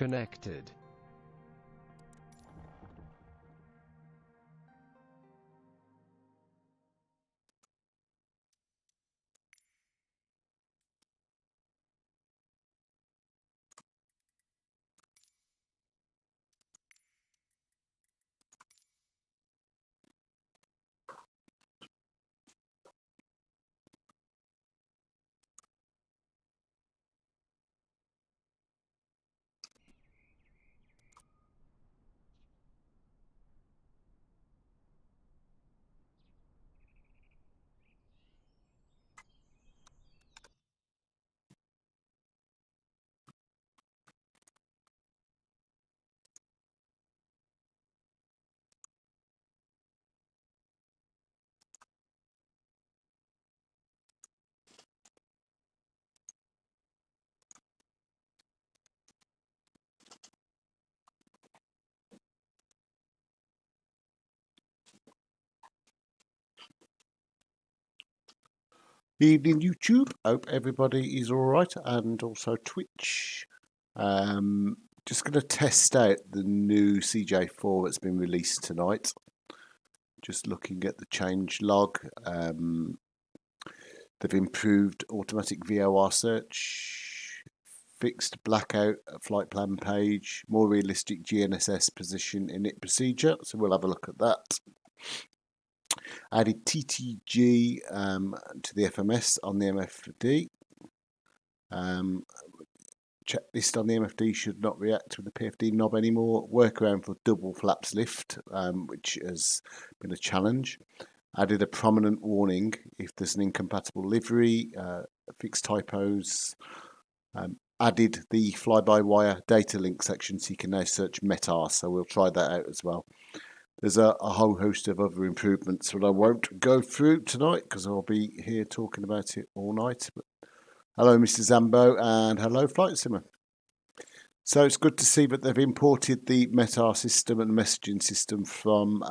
connected. Evening YouTube, hope everybody is alright, and also Twitch. Just going to test out the new CJ4 that's been released tonight. Just looking at the change log. They've improved automatic VOR search, fixed blackout flight plan page, more realistic GNSS position init procedure, so we'll have a look at that. Added TTG to the FMS on the MFD. Checklist on the MFD should not react with the PFD knob anymore. Workaround for double flaps lift, which has been a challenge. Added a prominent warning if there's an incompatible livery, fixed typos. Added the fly-by-wire data link section so you can now search METAR, so we'll try that out as well. There's a whole host of other improvements that I won't go through tonight because I'll be here talking about it all night. But hello, Mr. Zambo, and hello, Flight Simmer. So it's good to see that they've imported the METAR system and messaging system from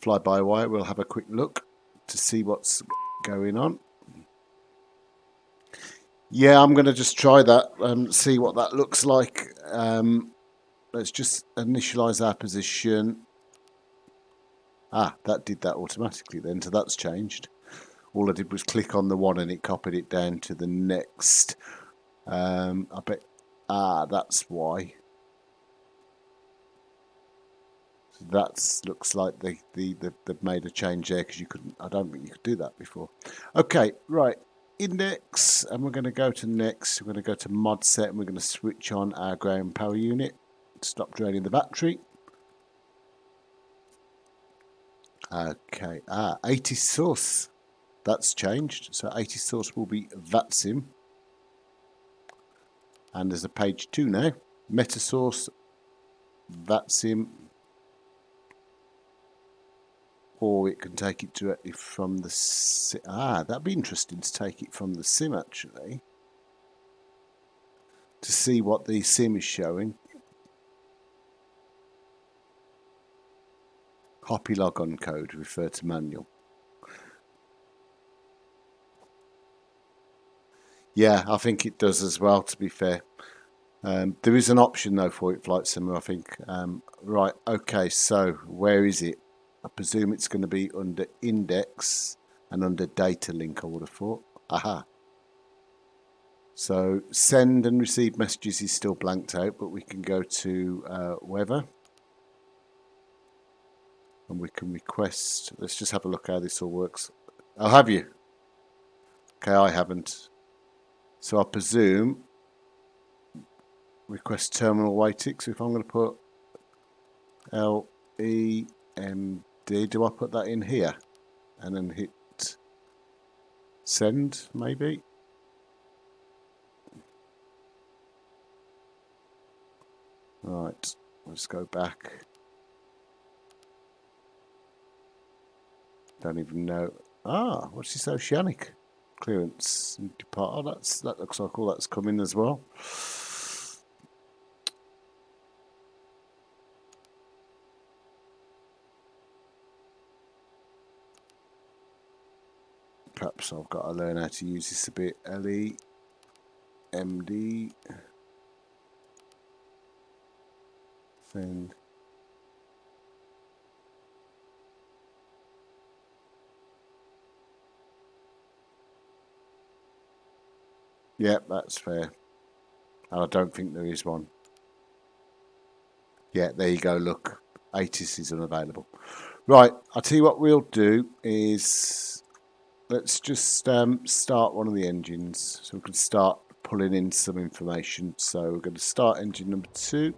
fly-by-wire. We'll have a quick look to see what's going on. Yeah, I'm going to just try that and see what that looks like. Let's just initialize our position. That did that automatically then, so that's changed. All I did was click on the one and it copied it down to the next. I bet, that's why. So that looks like they've made a change there because you couldn't, I don't think you could do that before. Okay, right, index, and we're going to go to next. We're going to go to mod set and we're going to switch on our ground power unit. Stop draining the battery. Okay, 80 source, that's changed. So 80 source will be Vatsim. And there's a page 2 now. Meta source, Vatsim. Or it can take it directly from the SIM. That'd be interesting to take it from the SIM actually. To see what the SIM is showing. Copy logon code, refer to manual. Yeah, I think it does as well, to be fair. There is an option though for it, Flight Simmer, I think. Right, okay, so where is it? I presume it's going to be under index and under data link, I would have thought. Aha. So send and receive messages is still blanked out, but we can go to weather. And we can request, let's just have a look how this all works. Oh, have you? Okay, I haven't. So I presume request terminal waiting. So if I'm going to put LEMD, do I put that in here? And then hit send, maybe? Right, let's go back. Don't even know. What's this oceanic clearance? Depart. That looks like all that's coming as well. Perhaps I've got to learn how to use this a bit. LEMD. Send. Yep, that's fair. And I don't think there is one. Yeah, there you go, look. ATIS is unavailable. Right, I'll tell you what we'll do is let's just start one of the engines so we can start pulling in some information. So we're going to start engine number 2.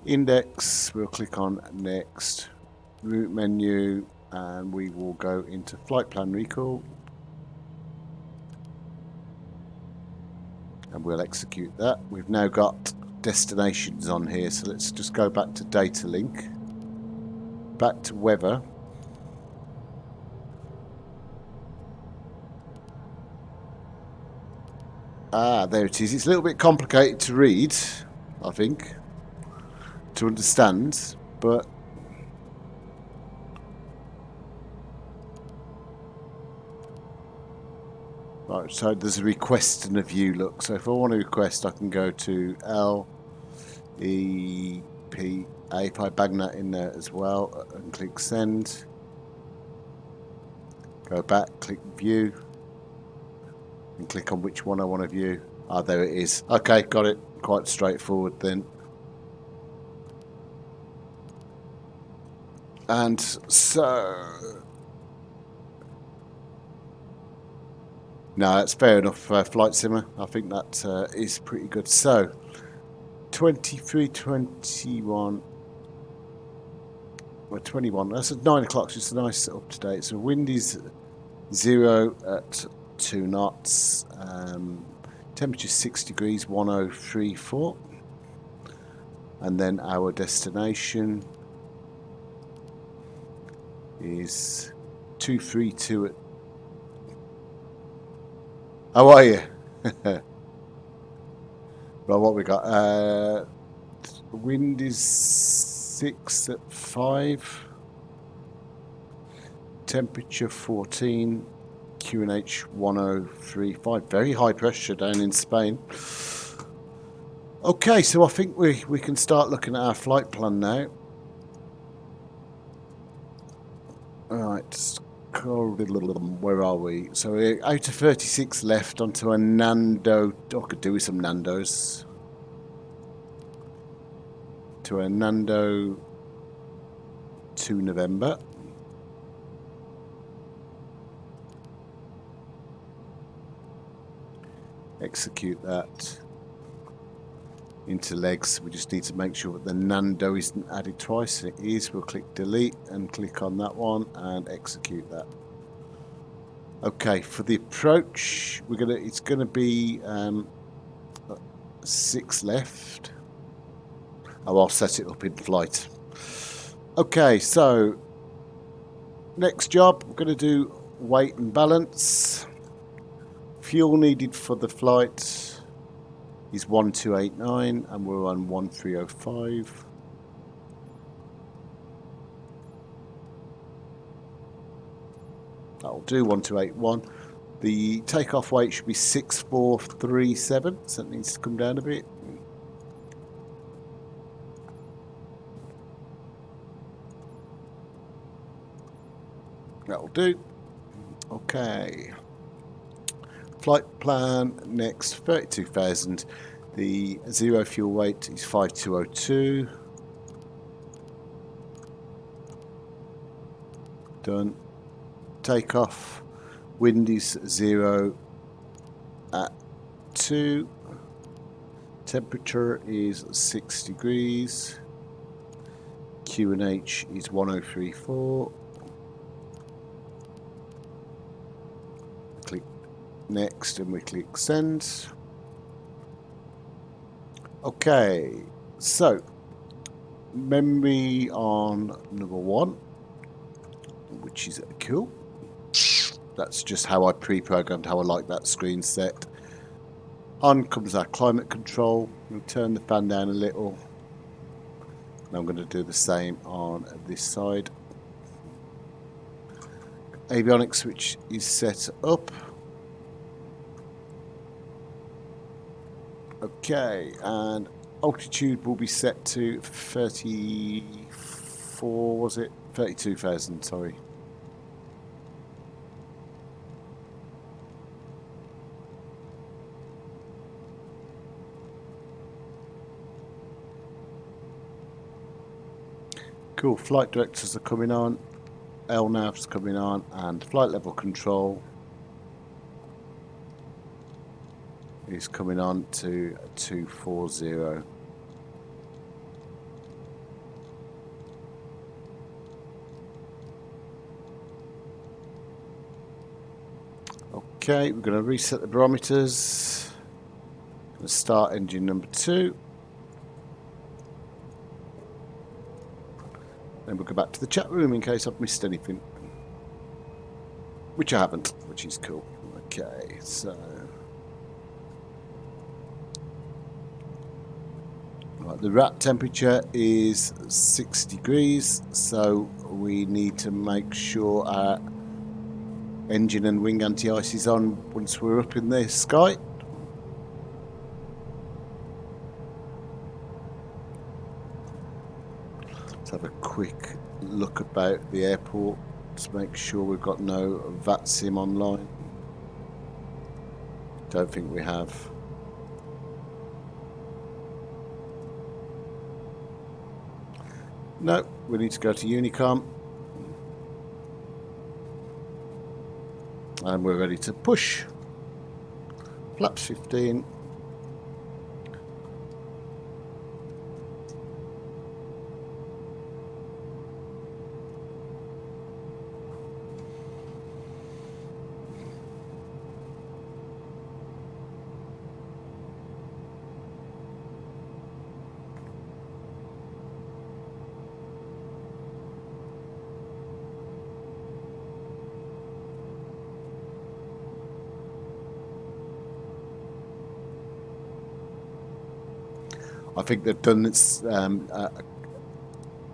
Index, we'll click on next. Route menu, and we will go into flight plan recall. And we'll execute that. We've now got destinations on here, so let's just go back to data link, back to weather. There it is. It's a little bit complicated to read, I think, to understand, but right, so there's a request and a view look. So if I want to request, I can go to LEPA, if I bang that in there as well, and click send. Go back, click view, and click on which one I want to view. Ah, there it is. Okay, got it. Quite straightforward then. And so, no, that's fair enough. Flight Simmer, I think that is pretty good. So, 23, 21, well, 21. That's at 9 o'clock. Just a nice up to date. So, wind is 0 at 2 knots. Temperature 6 degrees, 1034. And then our destination is 232 at. How are you? Right, what we got? Wind is 6 at 5. Temperature 14. QNH 1035. Very high pressure down in Spain. Okay, so I think we can start looking at our flight plan now. Alright, where are we? So we're out of 36 left onto a Nando. I could do with some Nandos. To a Nando 2 November. Execute that into legs. We just need to make sure that the Nando isn't added twice. It is. We'll click delete and click on that one and execute that. Okay, for the approach, it's gonna be 6 left. Oh, I'll set it up in flight. Okay, so next job, we're gonna do weight and balance. Fuel needed for the flight is 1289 and we're on 1305. That'll do, 1281. The takeoff weight should be 6437, so that needs to come down a bit. That'll do. Okay. Flight plan next 32,000. The 0 fuel weight is 5202. Done. Takeoff. Wind is 0 at 2. Temperature is 6 degrees. QNH is 1034. Click next and we click send. Okay, so memory on number 1, which is cool. That's just how I pre-programmed, how I like that screen set. On comes our climate control. We'll turn the fan down a little. And I'm going to do the same on this side. Avionics switch is set up. Okay, and altitude will be set to 34, was it? 32,000, sorry. Cool, flight directors are coming on, LNAV's coming on, and flight level control is coming on to 240. Okay, we're going to reset the barometers. Going to start engine number 2. Then we'll go back to the chat room in case I've missed anything. Which I haven't, which is cool. Okay, so... Right, the rat temperature is 6 degrees, so we need to make sure our engine and wing anti-ice is on once we're up in the sky. Let's have a quick look about the airport to make sure we've got no Vatsim online. Don't think we have. No, we need to go to Unicom. And we're ready to push. Flaps 15. I think they've done this. Latin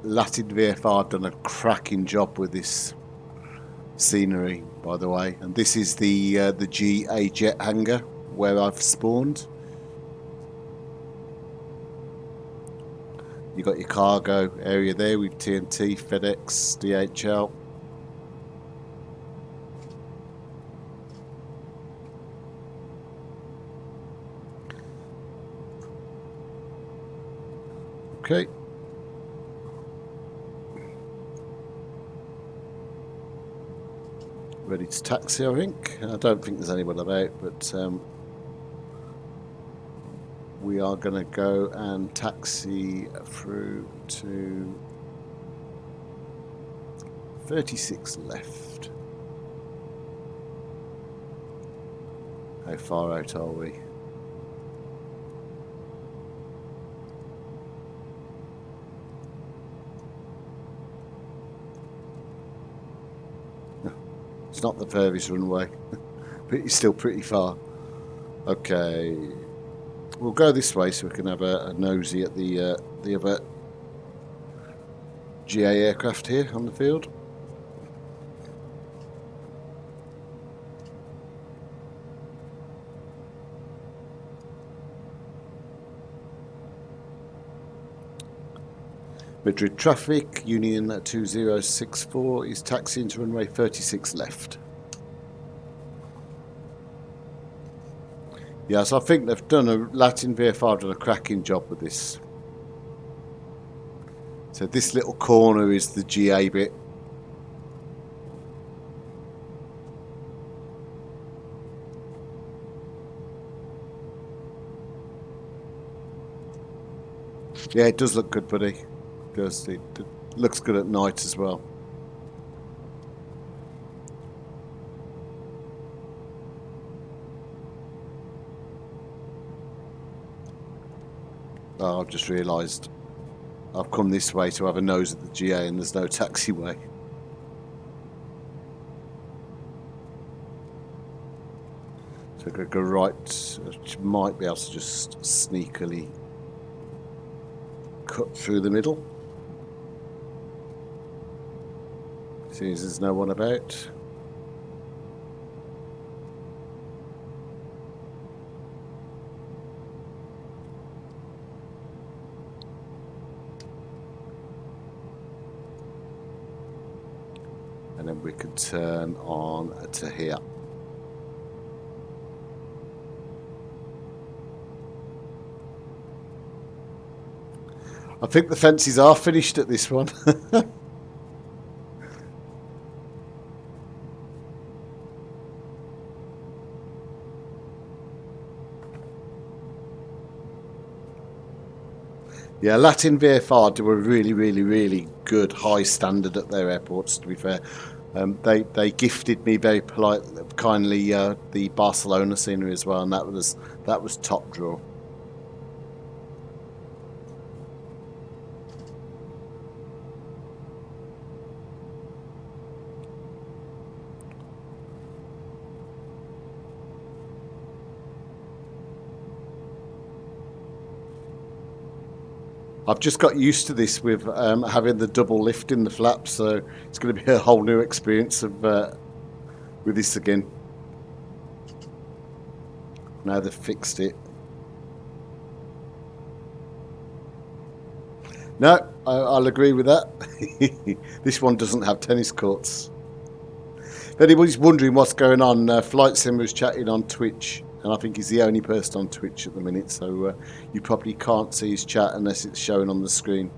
VFR done a cracking job with this scenery, by the way. And this is the GA jet hangar where I've spawned. You got your cargo area there with TNT, FedEx, DHL. Okay. Ready to taxi, I think. I don't think there's anyone about, but we are going to go and taxi through to 36 left. How far out are we? It's not the furthest runway, but it's still pretty far. Okay, we'll go this way so we can have a nosy at the other GA aircraft here on the field. Madrid traffic, Union 2064 is taxiing to runway 36 left. Yes, I think they've done Latin VFR done a cracking job with this. So this little corner is the GA bit. Yeah, it does look good, buddy. It looks good at night as well. Oh, I've just realised I've come this way to have a nose at the GA and there's no taxiway. So I'm going to go right, which might be able to just sneakily cut through the middle. Seeing as there's no one about. then we can turn on to here. I think the fences are finished at this one. Yeah, Latin VFR do a really good high standard at their airports, to be fair. They gifted me very kindly the Barcelona scenery as well, and that was top draw. I've just got used to this with having the double lift in the flaps, so it's going to be a whole new experience of with this again. Now they've fixed it. No, I'll agree with that. This one doesn't have tennis courts. If anybody's wondering what's going on, Flight Sim was chatting on Twitch, and I think he's the only person on Twitch at the minute, so you probably can't see his chat unless it's showing on the screen.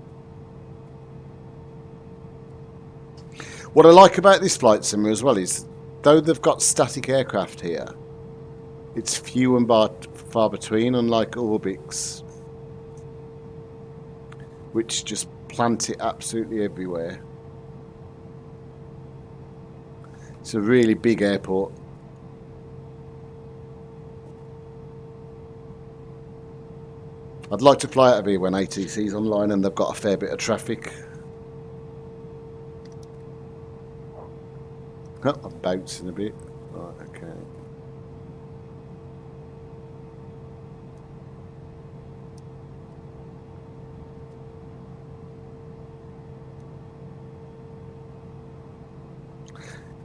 What I like about this Flight Simmer as well is, though they've got static aircraft here, it's few and far between, unlike Orbix, which just plant it absolutely everywhere. It's a really big airport. I'd like to fly out of here when ATC's online and they've got a fair bit of traffic. Oh, I'm bouncing a bit. Right, okay.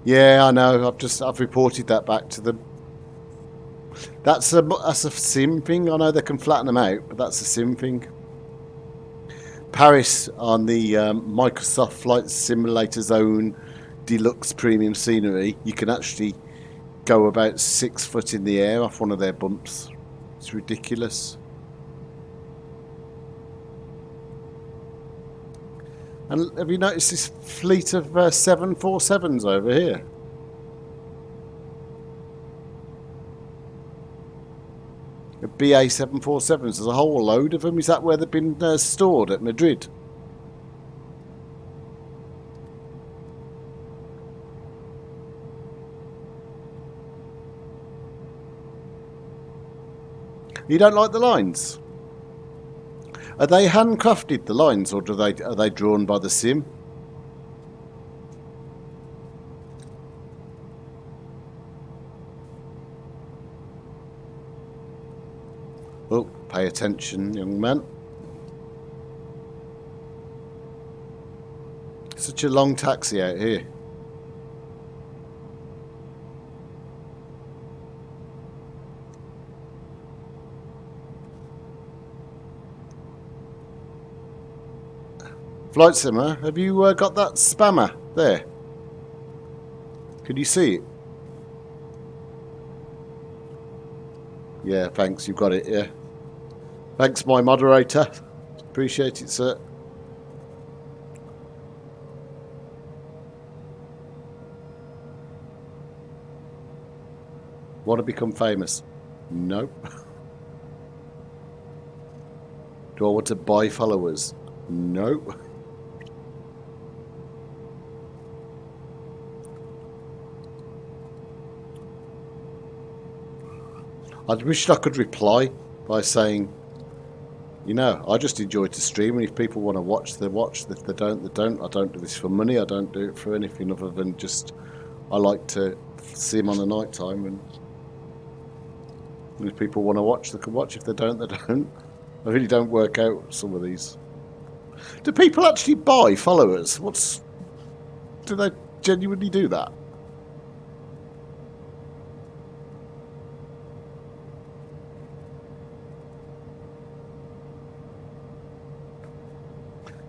Yeah, I know. I've reported that back to them. That's a sim thing. I know they can flatten them out, but that's a sim thing. Paris on the Microsoft Flight Simulator Zone Deluxe Premium Scenery, you can actually go about 6 foot in the air off one of their bumps. It's ridiculous. And have you noticed this fleet of 747s over here? BA 747s, there's a whole load of them. Is that where they've been stored at Madrid? You don't like the lines? Are they handcrafted, the lines, or are they drawn by the sim? Oh, pay attention, young man. Such a long taxi out here. Flight Simmer, have you got that spammer there? Can you see it? Yeah, thanks, you've got it, yeah. Thanks, my moderator. Appreciate it, sir. Want to become famous? Nope. Do I want to buy followers? Nope. I wished I could reply by saying, you know, I just enjoy to stream, and if people want to watch, they watch. If they don't, they don't. I don't do this for money. I don't do it for anything other than just, I like to see them on the night time, and if people want to watch, they can watch. If they don't, they don't. I really don't work out some of these. Do people actually buy followers? Do they genuinely do that?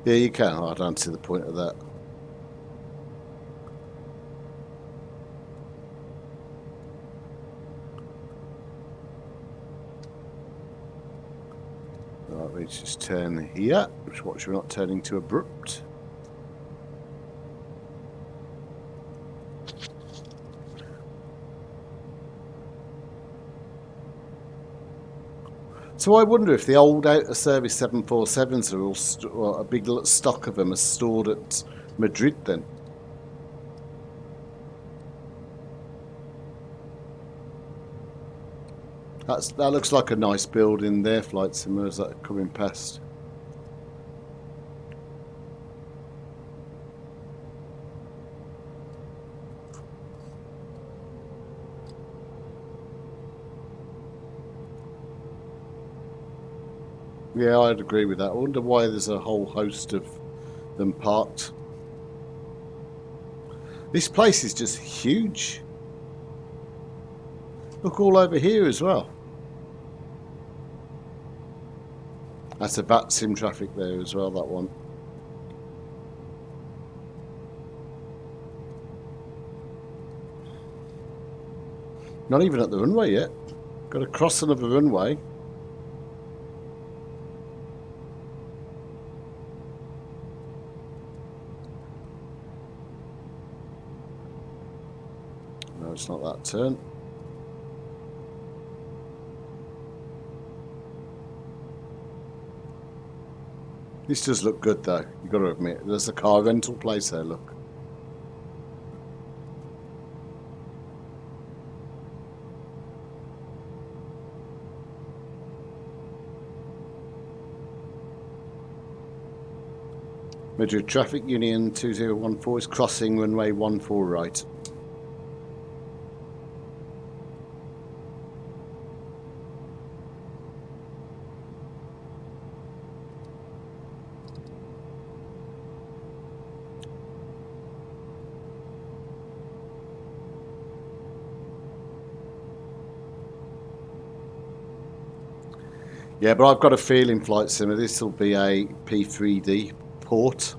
Yeah, you can. I don't see the point of that. Right, let's just turn here. Watch we're not turning too abrupt. So I wonder if the old out-of-service 747s are all a big stock of them are stored at Madrid then. That looks like a nice building there, flight simmers that are coming past. Yeah, I'd agree with that. I wonder why there's a whole host of them parked. This place is just huge. Look all over here as well. That's a Vatsim traffic there as well, that one. Not even at the runway yet. Got to cross another runway. No, it's not that turn. This does look good though, you've got to admit. There's a car rental place there, look. Madrid Traffic Union 2014 is crossing runway 14 right. Yeah, but I've got a feeling, Flight Simmer, this will be a P3D port,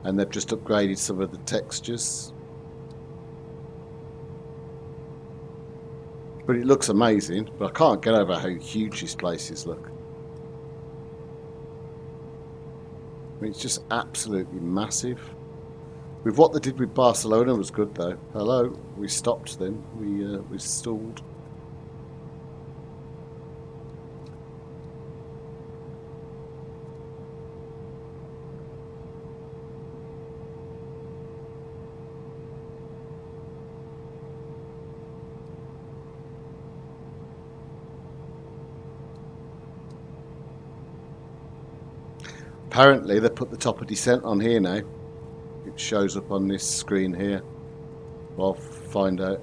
and they've just upgraded some of the textures. But it looks amazing, but I can't get over how huge this place is, look. I mean, it's just absolutely massive. With what they did with Barcelona was good though. Hello, we stopped then, we stalled. Apparently they put the top of descent on here now. It shows up on this screen here. I'll find out.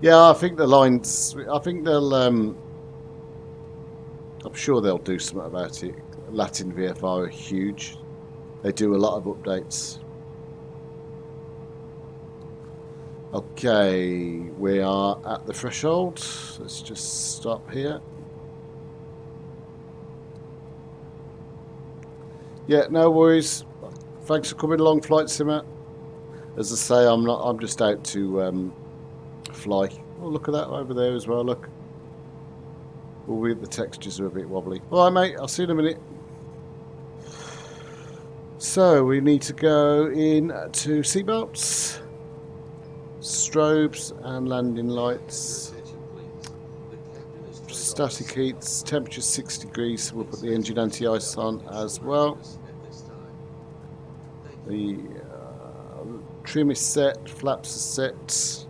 Yeah, I think the lines, I think they'll, I'm sure they'll do something about it. Latin VFR are huge. They do a lot of updates. Okay, we are at the threshold. Let's just stop here. Yeah, no worries. Thanks for coming along, Flight Simmer. As I say, I'm just out to fly. Oh, look at that over there as well. Look. Oh, the textures are a bit wobbly. All right, mate. I'll see you in a minute. So we need to go in to seatbelts, strobes, and landing lights. Static heats. Temperature 6 degrees. So we'll put the engine anti-ice on as well. The trim is set, flaps are set.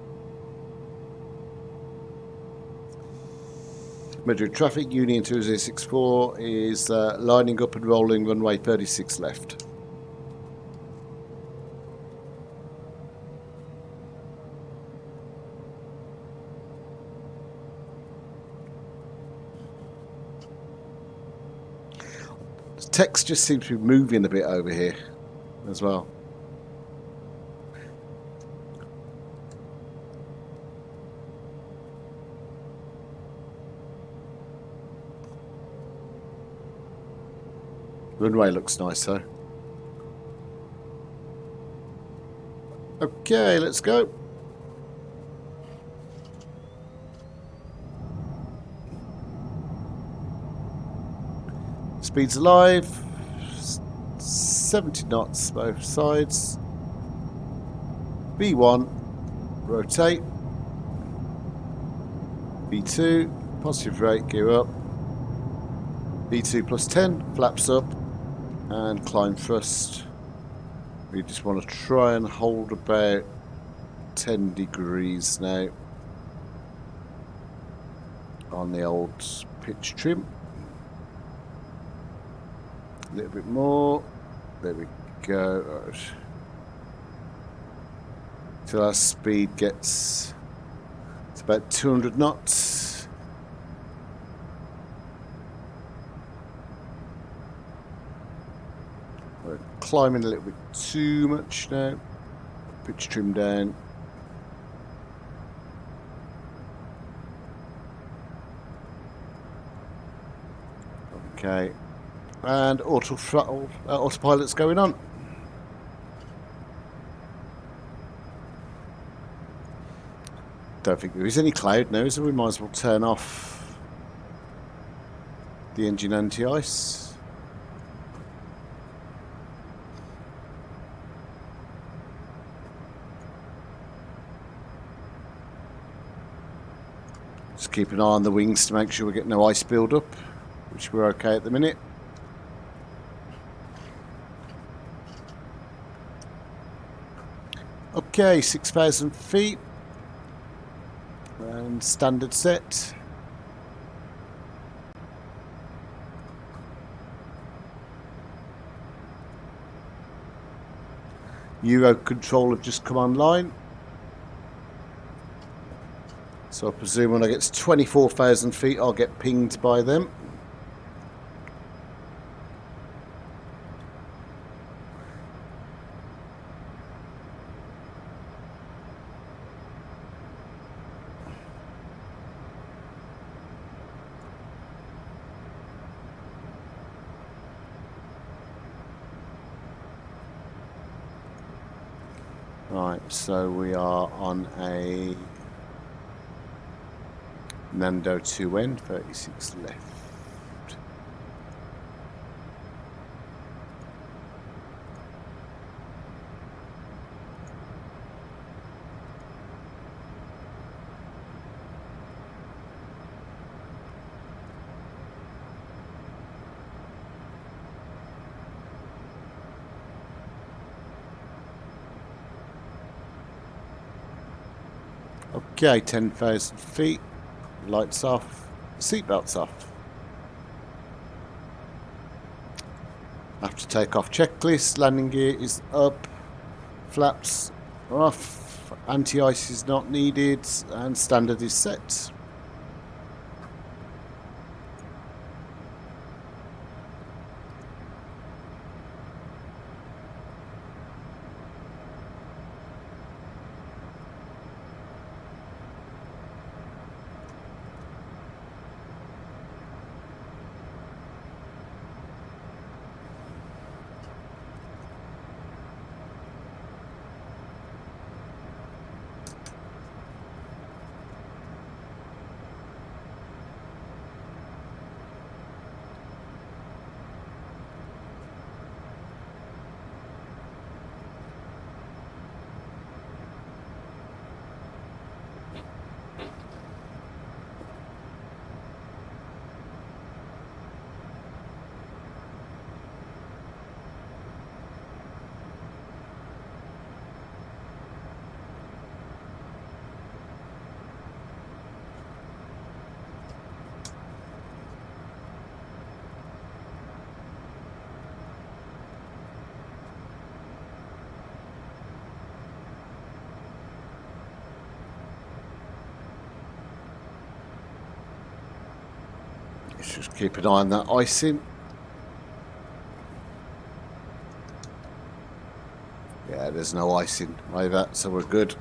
Madrid Traffic Union 2064 is lining up and rolling runway 36 left. The text just seems to be moving a bit over here as well. Runway looks nice though. Okay, let's go. Speed's alive. 70 knots both sides. V1, rotate. V2, positive rate, gear up. V2 plus 10, flaps up, and climb thrust. We just want to try and hold about 10 degrees now on the old pitch trim. A little bit more. There we go. Right. Till our speed gets to about 200 knots. We're climbing a little bit too much now. Pitch trim down. Okay. And autopilot's going on. Don't think there is any cloud now, so we might as well turn off the engine anti-ice. Just keep an eye on the wings to make sure we get no ice build up, which we're okay at the minute. Okay, 6,000 feet and standard set. Euro control have just come online. So I presume when I get to 24,000 feet I'll get pinged by them. Right, so we are on a Nando 2N, 36 left. Okay, 10,000 feet, lights off, seatbelts off. After takeoff checklist, landing gear is up, flaps off, anti-ice is not needed, and standard is set. Let's just keep an eye on that icing. Yeah, there's no icing either, so we're good.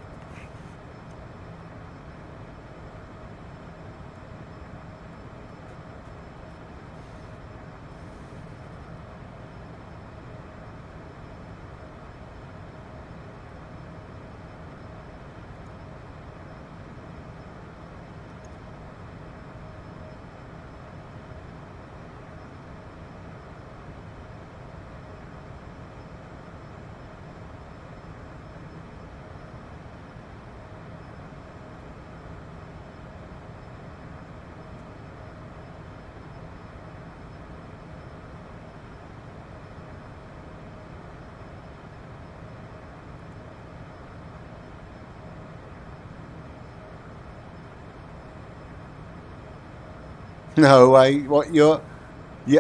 No way. What, you're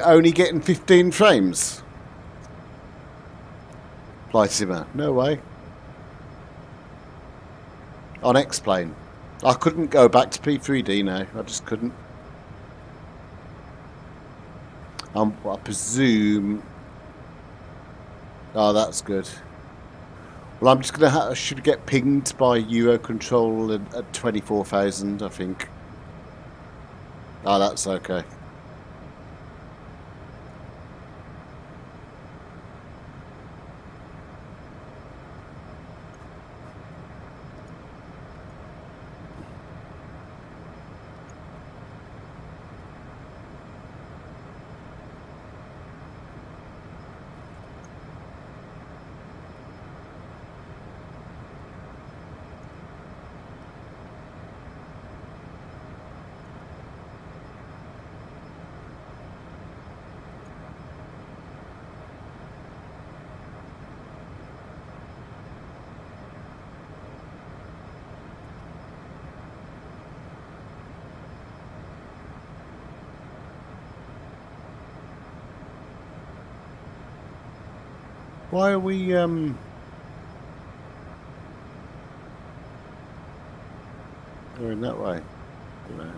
only getting 15 frames? Flight Simmer. No way. On X-Plane. I couldn't go back to P3D now. I just couldn't. I presume... Oh, that's good. Well, I'm just going to should get pinged by Eurocontrol at 24,000, I think. Oh, that's okay. Why are we going that way? No.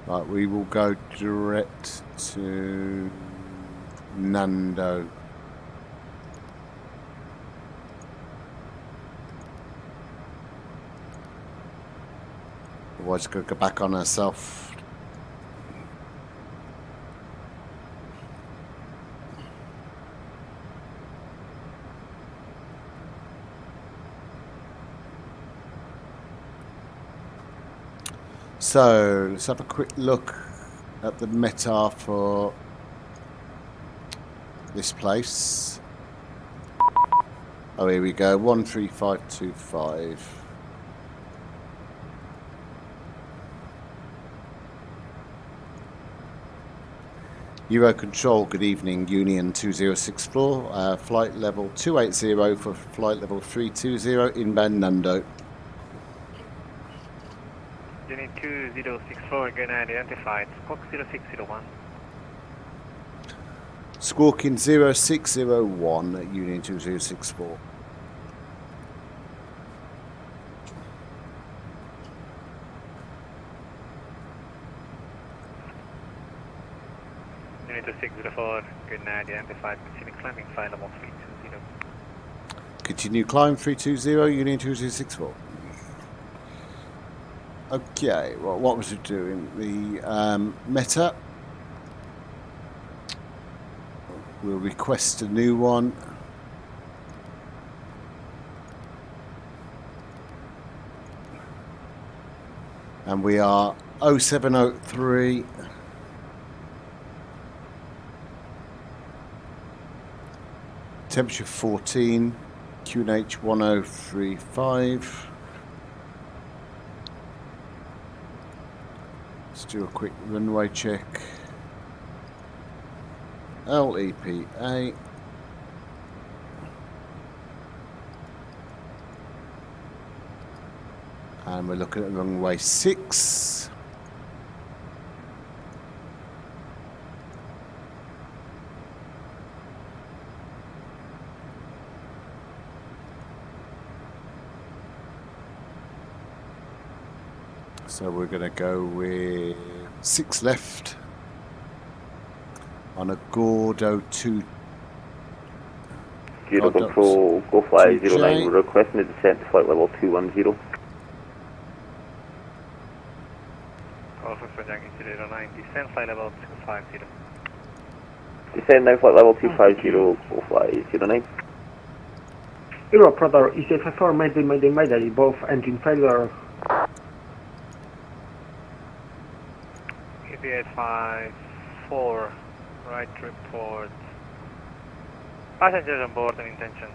Right, we will go direct to Nando. Otherwise, we're going to go back on ourselves. So let's have a quick look at the meta for this place. Oh, here we go, 13525. Eurocontrol, good evening, Union 2064, flight level 280 for flight level 320, inbound Nando. Union 2064, going identified, Squawk 0601. Squawking 0601 at Union 2064. Union 2604, good identified, continue climbing, flight level 320. Continue climb 320, Union 2064. Okay, well, what was it doing? The meta. We'll request a new one. And we are 0703. Temperature 14. QNH 1035. Let's do a quick runway check. LEPA. And we're looking at runway 6. So we're going to go with 6 left on a Gordo 2. Zero control, go fly 09, we're requesting a descent to flight level 210. Alpha for Yankee 09, descend flight level 250. Descend now, flight level 250, go fly 09. Europe radar, CJ4, Mayday, both engine failure. CJ4, right report. Passengers on board and intentions.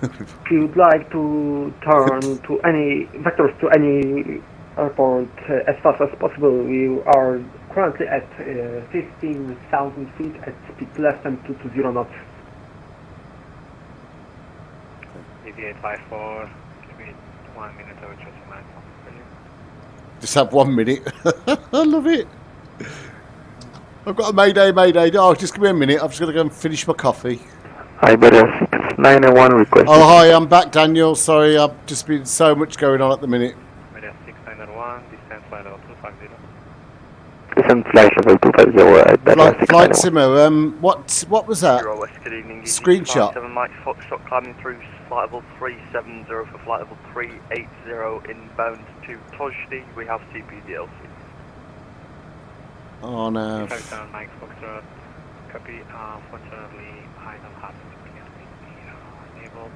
If you'd like to turn to any vectors to any airport as fast as possible, we are currently at 15,000 feet at speed less than 220 knots. CJ4, give me 1 minute or just a minute. Just have 1 minute. I love it. I've got a mayday. Oh, just give me a minute. I've just got to go and finish my coffee. Hi, Brother 691 request. Oh, hi, I'm back, Daniel. Sorry, I've just been so much going on at the minute. Media 6901, descent flight level 250. Descent flight level 250 Flight simmer, what was that? Zero West, good evening. Screenshot. 7 Mike Foxtrot climbing through flight level 370 for flight level 380 inbound to Tojdi. We have CPDLC. Oh, no. 57 Mike Foxtrot, copy. Unfortunately, I don't have CPDLC enabled.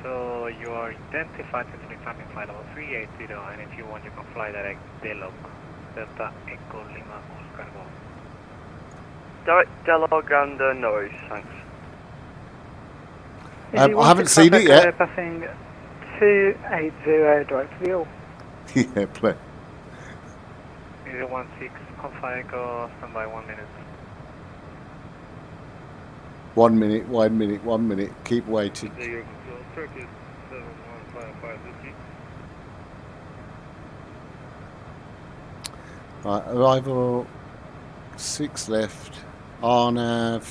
So you are identified as climbing flight level 380, and if you want, you can fly direct Delog, Delta Echo Lima Oscar Golf. Direct Delog and noise, thanks. I haven't seen it yet. Passing 280 direct view. Yeah, play. 016, Alpha Echo, standby 1 minute. 1 minute, 1 minute, 1 minute. Keep waiting. Turkish 7155 Right, arrival 6 left. RNAV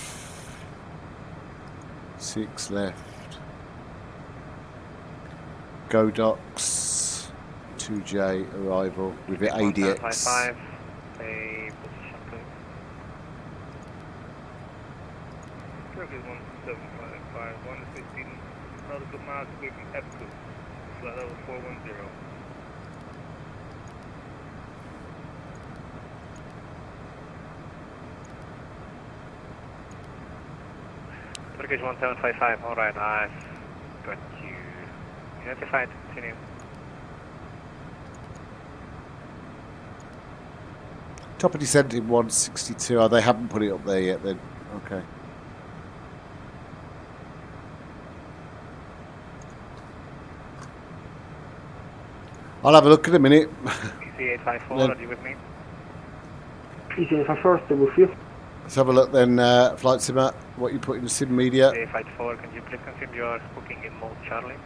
6 left. Go docks 2J arrival with it ADX. 55, a position please. Turkish 1755, 115, nautical miles away from F2, flight level 410. Turkish 1755, alright, I've got you identified, continue. Top of descent in 162. Oh, they haven't put it up there yet then. Okay. I'll have a look in a minute. CJ854, are you with me? CJ4, stay with you. Let's have a look then, flight simmer. What you put in the sim media. CJ854, can you please confirm you are booking in mode Charlie?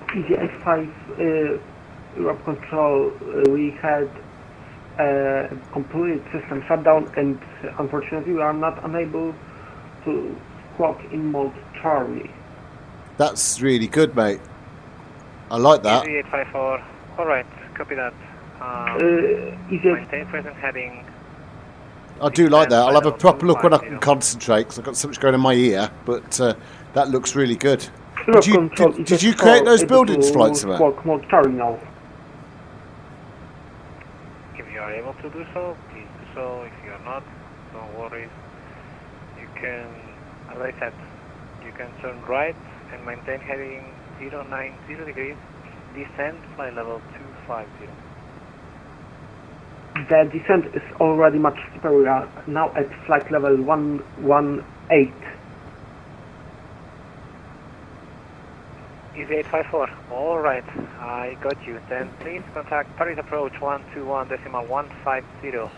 CJ85 Europe Control, we had a complete system shutdown and unfortunately we are not unable to squawk in mode Charlie. That's really good, mate. I like that. CJ854, alright, copy that. Maintain present heading. I do like that. I'll have a proper look when I can concentrate because I've got so much going in my ear, but that looks really good. Did you create those buildings, flight simmer? Squawk mode Charlie now. If you are able to do so, please do so. If you are not, don't worry. You can, as I said, you can turn right and maintain heading 090 degrees, descend flight level 250. The descent is already much steeper. We are now at flight level 118. CJ854, alright, I got you. Then please contact Paris approach 121.150.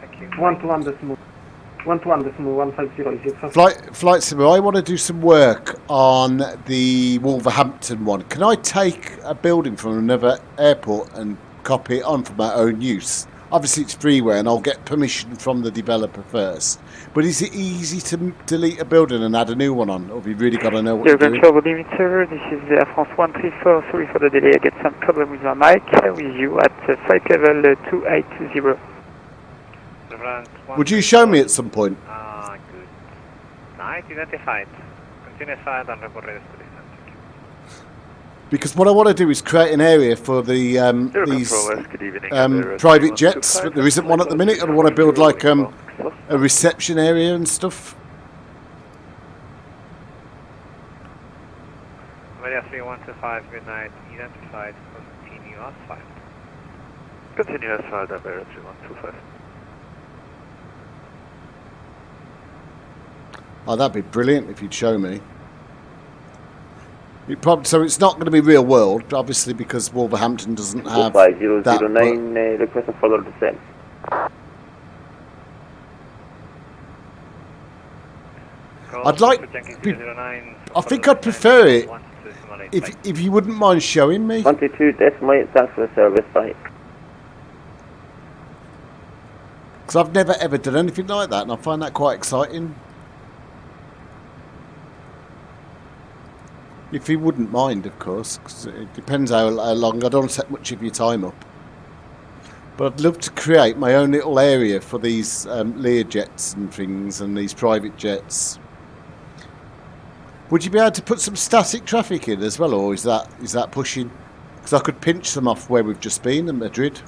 Thank you. 121.150 is it? Flight simmer, I want to do some work on the Wolverhampton one. Can I take a building from another airport and copy it on for my own use? Obviously it's freeware and I'll get permission from the developer first. But is it easy to delete a building and add a new one on? Or have you really got to know what you're doing? Control limiter, this is Air France 134, sorry for the delay, I get some problem with my mic. With you at flight level 280. Would you show me at some point? Good. Night identified. Continue side and report ready to descent. Because what I want to do is create an area for the these private jets, but there isn't one at the minute. I want to build like a reception area and stuff. Media 125, good night, identified, continue outside. Continue outside that area 3125. Oh, that'd be brilliant if you'd show me. So it's not going to be real world, obviously, because Wolverhampton doesn't have 5009, requesting further descent. I'd like. I think I'd prefer it if you wouldn't mind showing me. 22.8, thanks for the service, bye. Because I've never ever done anything like that, and I find that quite exciting. If you wouldn't mind, of course, because it depends how long. I don't want to set much of your time up. But I'd love to create my own little area for these Lear jets and things, and these private jets. Would you be able to put some static traffic in as well, or is that pushing? Because I could pinch them off where we've just been in Madrid.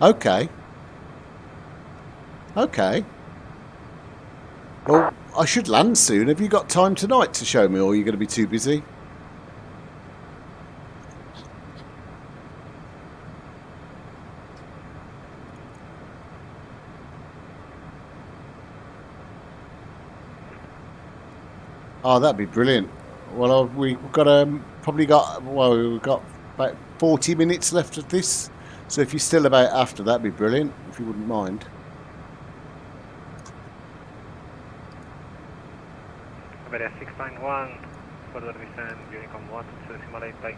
Okay. Okay. Well, I should land soon. Have you got time tonight to show me, or are you going to be too busy? Oh, that'd be brilliant. Well, we've got we've got about 40 minutes left of this. So if you're still about after, that'd be brilliant, if you wouldn't mind. Iberia 691, further descent, Unicom 122, simulate, bye.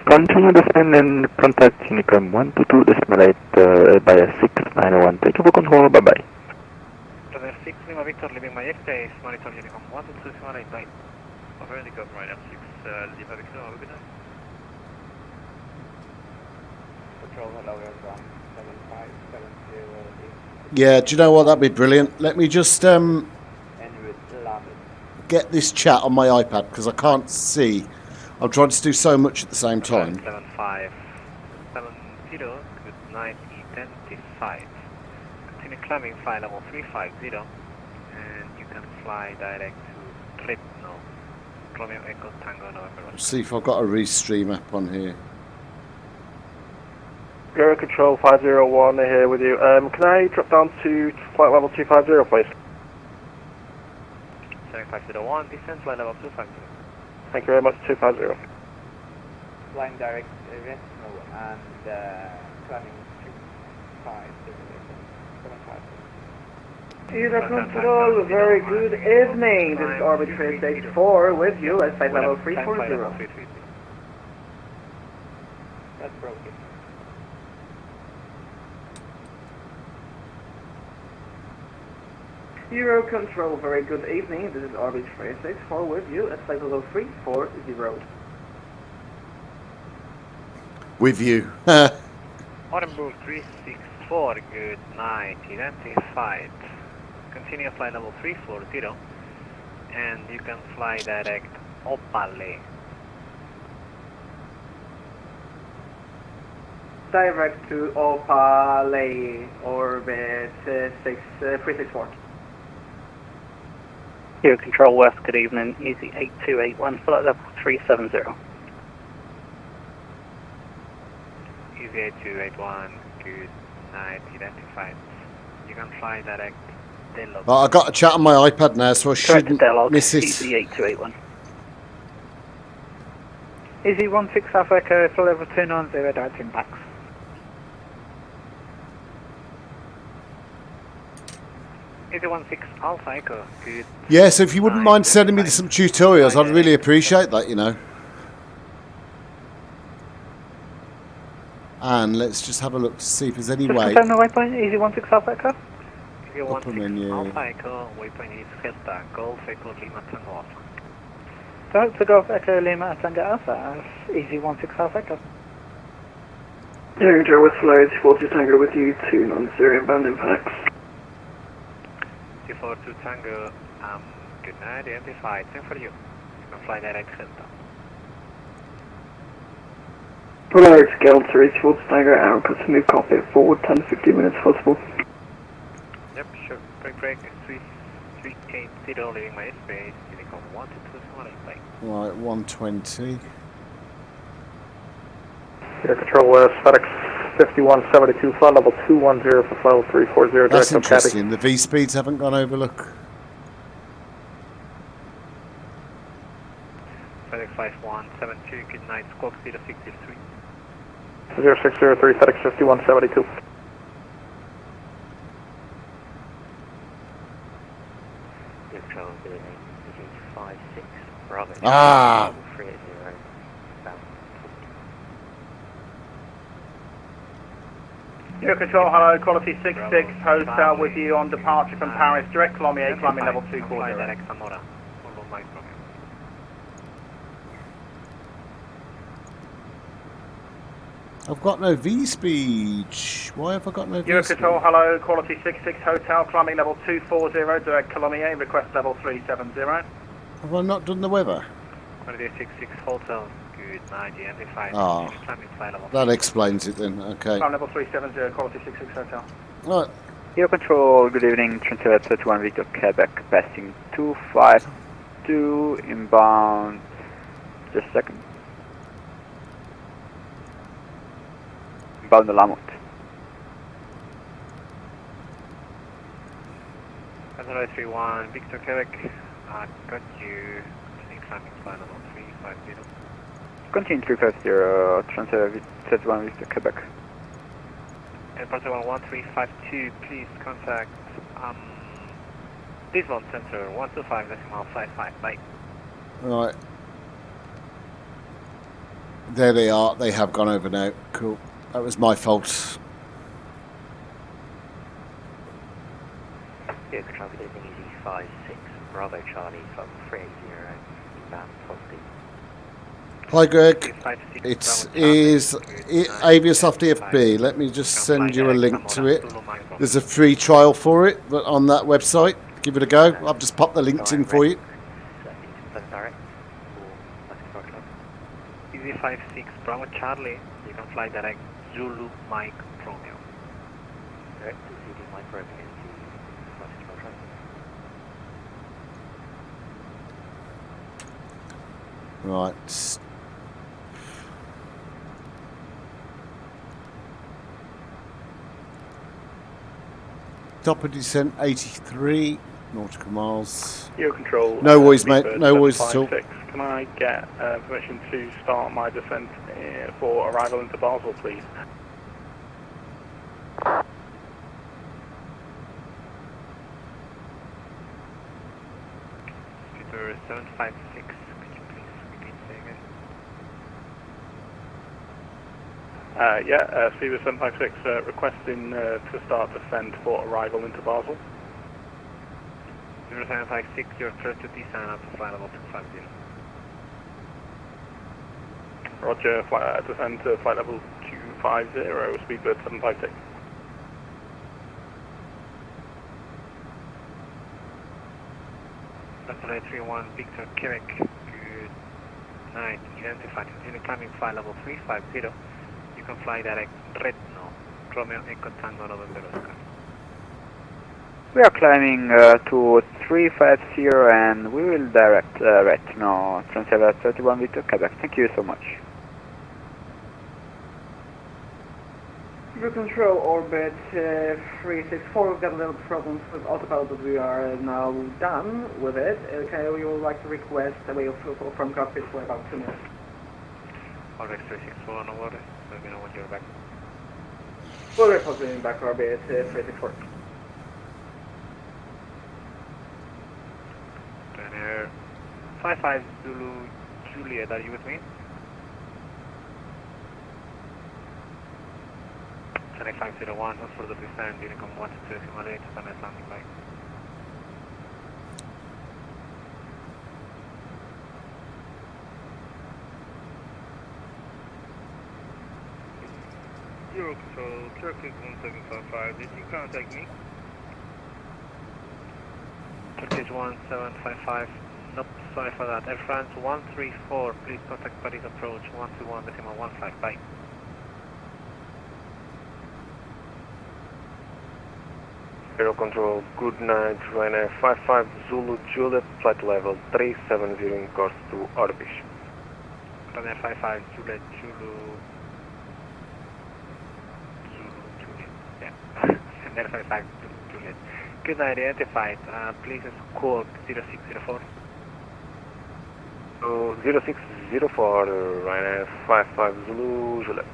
Continue descend and contact Unicom 122, simulate Iberia 691. Thank you for control, bye bye. Brother 6 Lima Victor, leaving my airspace, monitor Unicom 122, simulate, bye. Over Unicom, right up 6 Lima Victor, have a good night. Control, hello, everyone, 75708. Yeah, do you know what? That'd be brilliant. Let me just get this chat on my iPad, because I can't see. I'm trying to do so much at the same time. 7570, good night, identified. Continue climbing, flight level 350, and you can fly direct to Tripno, Romeo Echo Tango November. Let's see if I've got a restream app on here. Air Control 501 here with you. Can I drop down to flight level 250, please? 7501, descent, flight level 250. Thank you very much, 250. Flying direct Resno and climbing 250. Air Control, very good evening. This is Orbit 384 with you at flight level 340. That's broken. Euro Control, very good evening. This is Orbit 364 with you at flight level 340. With you. Orenburg 364, good night, identified. Continue flight level 340, and you can fly direct Opale. Direct to Opale, Orbit 364. Here, Control West, good evening, Easy 8281, flight level 370. Easy 8281, good night, identified. You can fly direct Delog. Well, I got a chat on my iPad now, so I shouldn't miss it. Easy 8281. Easy 16 Alpha Echo, flight level 290, direct impacts. Easy 16 Alpha Echo, good. Yeah, so if you wouldn't mind sending me some tutorials, I'd really appreciate that, you know. And let's just have a look to see if there's any way. Confirm the waypoint, Easy 16 Alpha Echo. Easy 16 Alpha Echo, waypoint is Delta, Golf Echo Lima Tango Alpha. Direct to Golf Echo Lima Tango Alpha, Easy 16 Alpha Echo. Air Control West Flight 40 Tango with you, 290 inbound impacts. 42 Tango, good night, identified, same for you. You can fly direct Genta. Polar scale 34 Tiger, and request to move cockpit forward 10 to 15 minutes possible. Yep, sure. Break, 380, leaving my space, Unicom 122, bye. Right, 120. Air Control, FedEx 5172, flight level 210 for flight level 340. That's direct interesting. The V speeds haven't gone over. Look. FedEx 5172, good night, squawk 0603. 0603, FedEx 5172. Control, good evening. This is 56, Bravo. Ah! 380, Air Control, hello, quality 66, hotel with you on departure from Paris, direct Colomier, climbing level 240. Direct Zamora, follow my from you. I've got no V speed. Why have I got no V Air speed? Control, hello, quality 66, hotel, climbing level 240, direct Colomier, request level 370. Have I not done the weather? Quality 66, hotel, good night, identified. Ah, Climbing flight level that explains it then. Okay. Climb level 370, quality 66, hotel. Right. Air Control, good evening, transfer 31 Victor Quebec, passing 252, inbound, just a second. Inbound Lamont. Control 31, Victor Quebec, got you, climbing flight level 350. Continue 350, transfer 31 Victor Quebec. Airport 1352, please contact this one center 125.55, bye. Right. There they are. They have gone over now. Cool. That was my fault. Air Control, good evening, Easy 56, Bravo Charlie, flight level 380, inbound positive. Hi Greg, it is Aviasoft EFB. Let me just send you a link to it. There's a free trial for it on that website. Give it a go. I've just popped the links in for you. Direct, Easy 56, Bravo Charlie, you can fly direct Zulu Mike Romeo. direct to Zulu Mike Romeo to Flight Control Traffic. Right. Top of descent 83 nautical miles. Air Control. No worries, mate. No worries at all. Can I get permission to start my descent for arrival into Basel, please? Peter 756, could you please repeat that again? Fever 756 requesting to start descent for arrival into Basel. 0756, you're clear to descend up to flight level 250. Roger, descend to flight level 250, speedbird 756. Control 31, Victor Quebec, good night, identified, continue climbing flight level 350. You can fly direct Redno, Romeo Echo Tango November Oscar. We are climbing to 350 and we will direct Retno, transfer 31 Victor Quebec. Thank you so much. Air Control, orbit 364, we've got a little problems with autopilot, but we are now done with it. Okay, we would like to request a way of from cockpit for about 2 minutes. Orbit 364 on water, let me know when you're back. We'll report back orbit 364. Air 55 Zulu Juliet, are you with me? 7501, not further descend, Unicom 122, Himalaya, SMS landing by. Zero Control, Turkish 1755, did you contact me? Turkish 1755. Nope, sorry for that. Air France 134, please contact Paris approach 121.15. Bye. Aero Control, good night, Ryanair 55 Zulu Juliet, flight level 370 in course to Orbish. Ryanair 55 Juliet, Juliet, yeah. Ryanair 55 Juliet. Good night, identified. Please squawk 0604. So 0604, Ryanair 55 Zulu Juliet.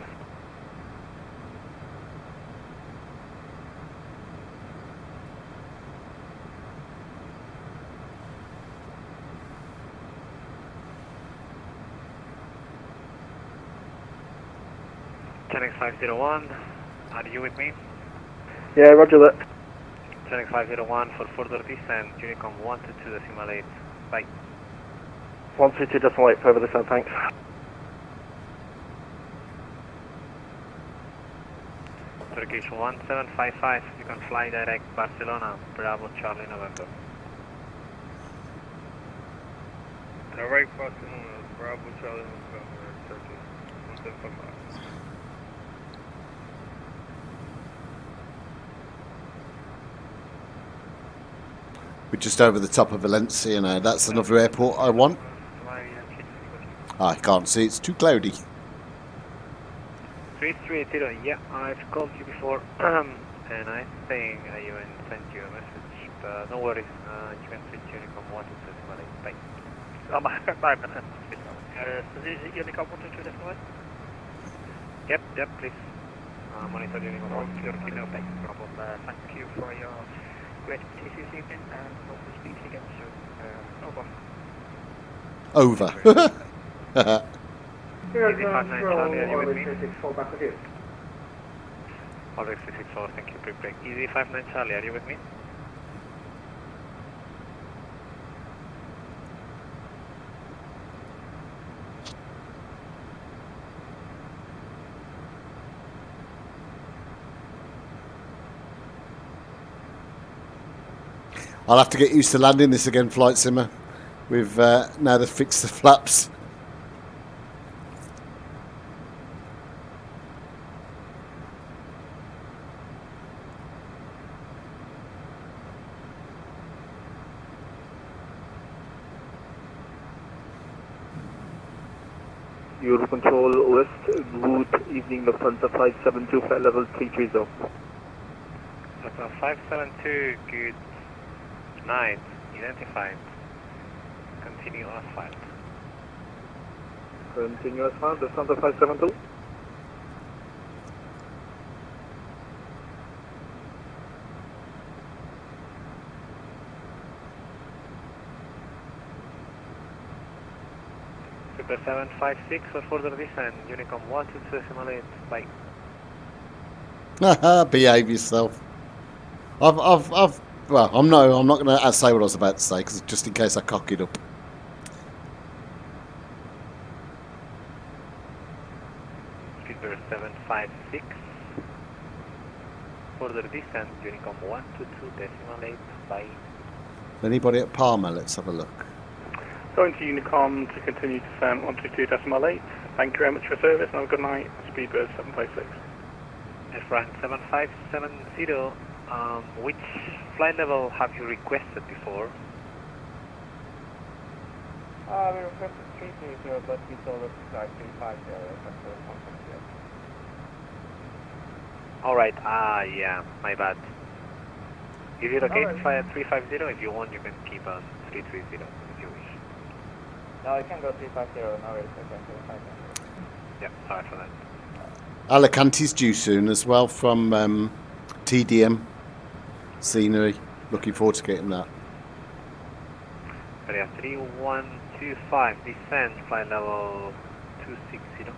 Tenex 501, are you with me? Yeah, roger that. Tenex 501 for further descent, Unicom 122.8. Bye. 122.8 further descent, thanks. Turkish 1755, you can fly direct Barcelona, Bravo Charlie November. Direct Barcelona, Bravo Charlie November, Turkish 1755. We're just over the top of Valencia now. That's another airport I want. I can't see, it's too cloudy. 3380, yeah, I've called you before, and I think I even sent you a message, but no worries, you can switch Unicom 122.8. Bye. Is it Unicom 122.8? Yep, please. Monitor Unicom 122.8. No problem. Thank you for your great expertise this evening, and hope to speak to you again soon. Over. Over. Here Easy 59 Charlie, are you with me? 364 back with you. Always 364, thank you, quick break. Easy 59 Charlie, are you with me? I'll have to get used to landing this again, Flight Simmer. We've now they've fixed the flaps. Euro Control West, good evening, Lufthansa 572, flight level 330. Lufthansa 572, good night, identified. Continue asphalt. Continue asphalt, Lufthansa 572. Super 756 for further descent, Unicom 122.8. Bye. Behave yourself. Well, I'm not going to say what I was about to say, because just in case I cock it up. Speedbird 756. Further descent, Unicom 122.8. Bye. Anybody at Palma? Let's have a look. Going to Unicom to continue descent 122.8. Thank you very much for service and have a good night. Speedbird 756. Air France 7570. Which flight level have you requested before? We requested 330, but we told us to fly 350. Alright, yeah, my bad. Is it okay to fly at 350? If you want, you can keep on 330 if you wish. No, you can go 350, no worries, I can 350. Yeah, sorry for that. Alicante's due soon as well from TDM Scenery. Looking forward to getting that. Area 3125, descent, flight level 260.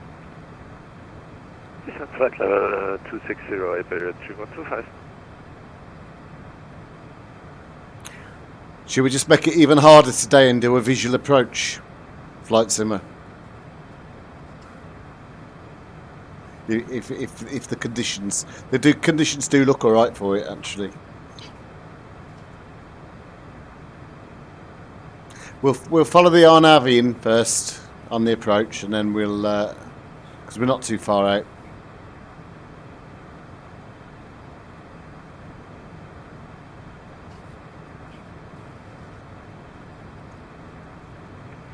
Descent flight level 260, Iberia 3125. Should we just make it even harder today and do a visual approach, Flight Simmer? If the conditions, conditions do look all right for it, actually. We'll follow the Arnavian first on the approach, and then we'll because we're not too far out.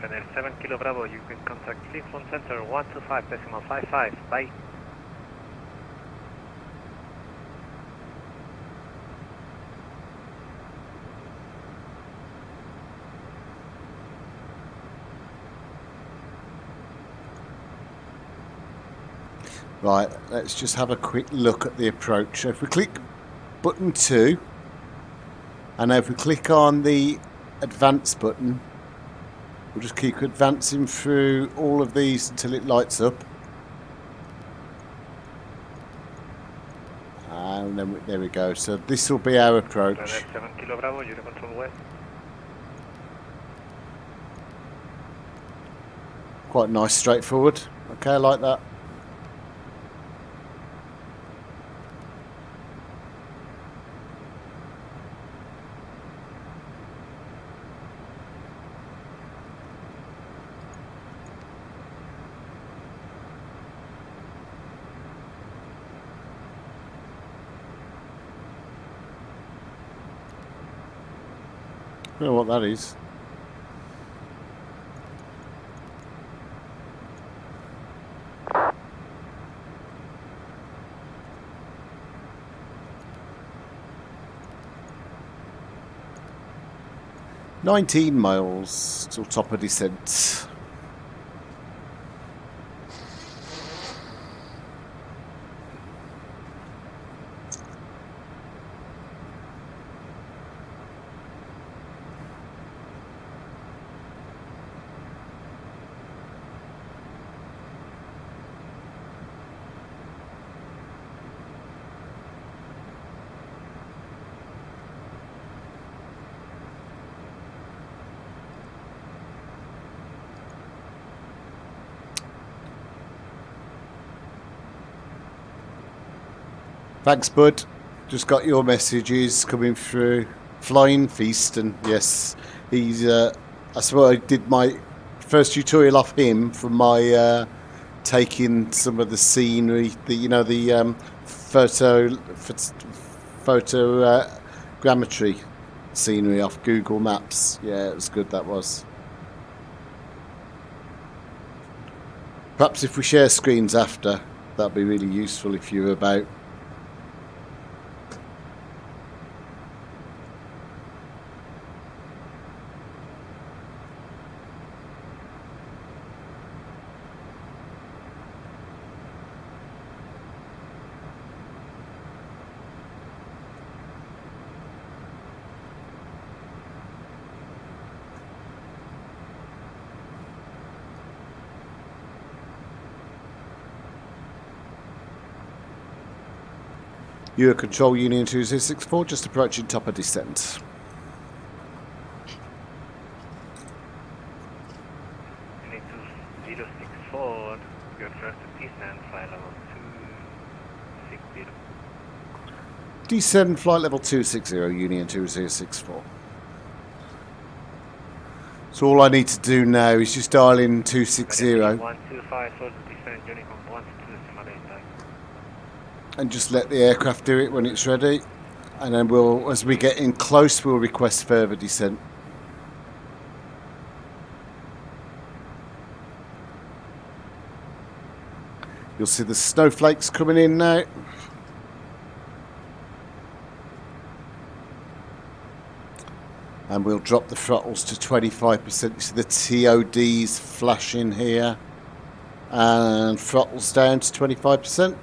Channel 7 Kilo Bravo, you can contact Flintstone Center 125.55. Bye. Right, let's just have a quick look at the approach. So if we click button 2, and if we click on the advance button, we'll just keep advancing through all of these until it lights up. And then there we go. So this will be our approach. 7 Kilo Bravo, Unit Control West. Quite nice, straightforward. Okay, I like that. I don't know what that is. $19 miles till top of descent. Thanks, bud. Just got your messages coming through. Flying Feast, and yes, he's. I swear I did my first tutorial off him from my taking some of the scenery, the photogrammetry scenery off Google Maps. Yeah, it was good. That was. Perhaps if we share screens after, that'd be really useful if you're about. Your control Union 2064, just approaching top of descent. Unit 2064, your first descent, flight level 260. Descend flight level 260, Union 2064. So all I need to do now is just dial in 260. 125, so the descent, Unicorn 122, simulate time. And just let the aircraft do it when it's ready, and then we'll, as we get in close, we'll request further descent. You'll see the snowflakes coming in now. And we'll drop the throttles to 25%. So the TOD's flashing here, and throttles down to 25%.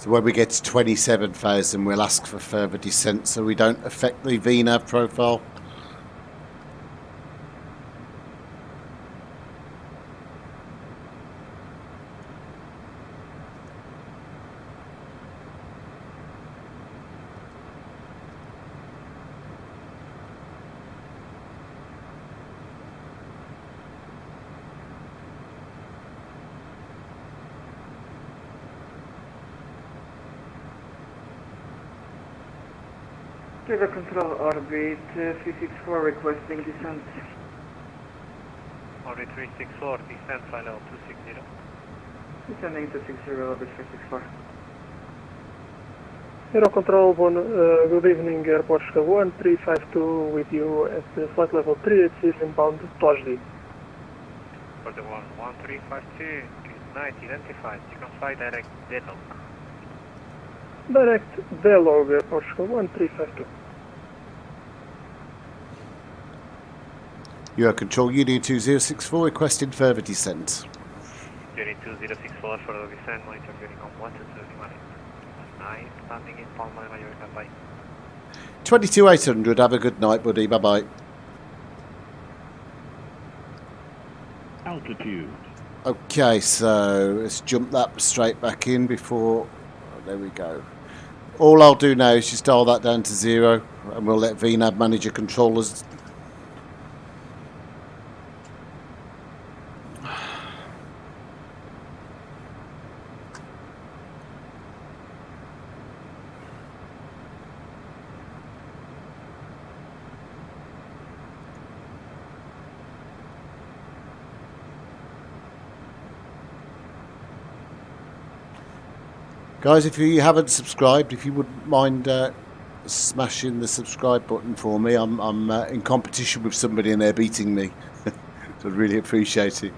So when we get to 27,000, we'll ask for further descent so we don't affect the VNAV profile. River control orbit 364 requesting descent. Orbit 364, descent flight level 260. Descending to 60 orbit 364. Aero Control, good evening, Airport Chicago 1352 with you at flight level 380 inbound Tojdi. For the 1352, good night, identified. You can fly direct deadlock. Direct Delog, Airport Chicago 1352. Euro Control, Union 2064 requesting further descent. Unit 2064 for the descent, monitor Unicom 121. Night, landing in Palma, Mallorca, bye. 22,800, have a good night, buddy, bye-bye. Altitude. Okay, so let's jump that straight back in before... Oh, there we go. All I'll do now is just dial that down to 0, and we'll let VNAV manage your controllers. Guys, if you haven't subscribed, if you wouldn't mind smashing the subscribe button for me, I'm in competition with somebody and they're beating me. So I'd really appreciate it.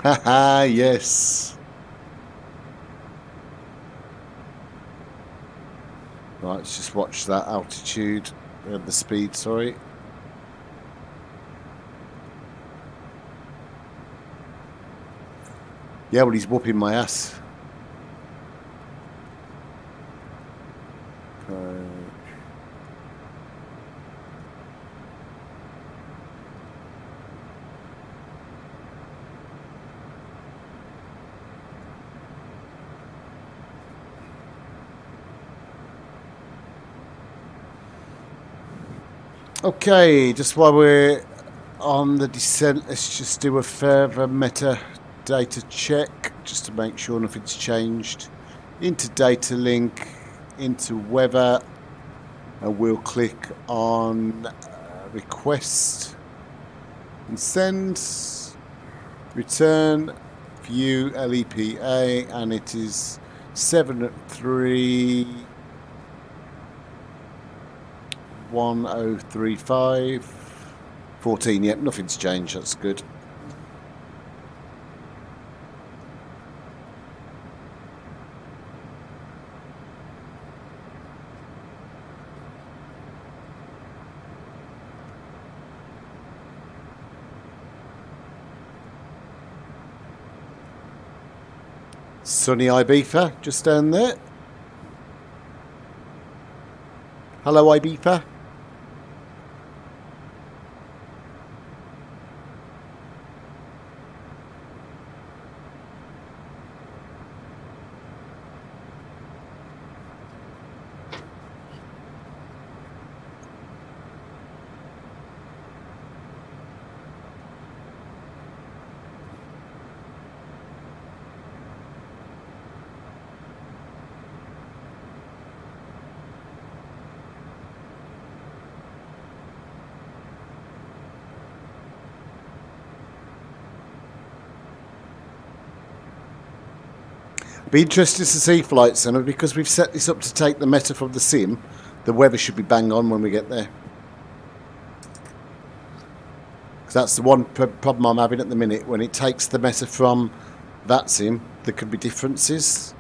Haha, yes. Right, let's just watch that altitude, the speed, sorry. Yeah, well, he's whooping my ass. Okay, just while we're on the descent, let's just do a further metadata check just to make sure nothing's changed. Into data link, into weather, and we'll click on request and send, return, view LEPA, and it is 7 at 31035 14. Yep, nothing's changed, that's good. Sunny Ibiza just down there. Hello Ibiza. Be interested to see Flight Centre, because we've set this up to take the meta from the sim. The weather should be bang on when we get there. that's the one problem I'm having at the minute. When it takes the meta from Vatsim, there could be differences.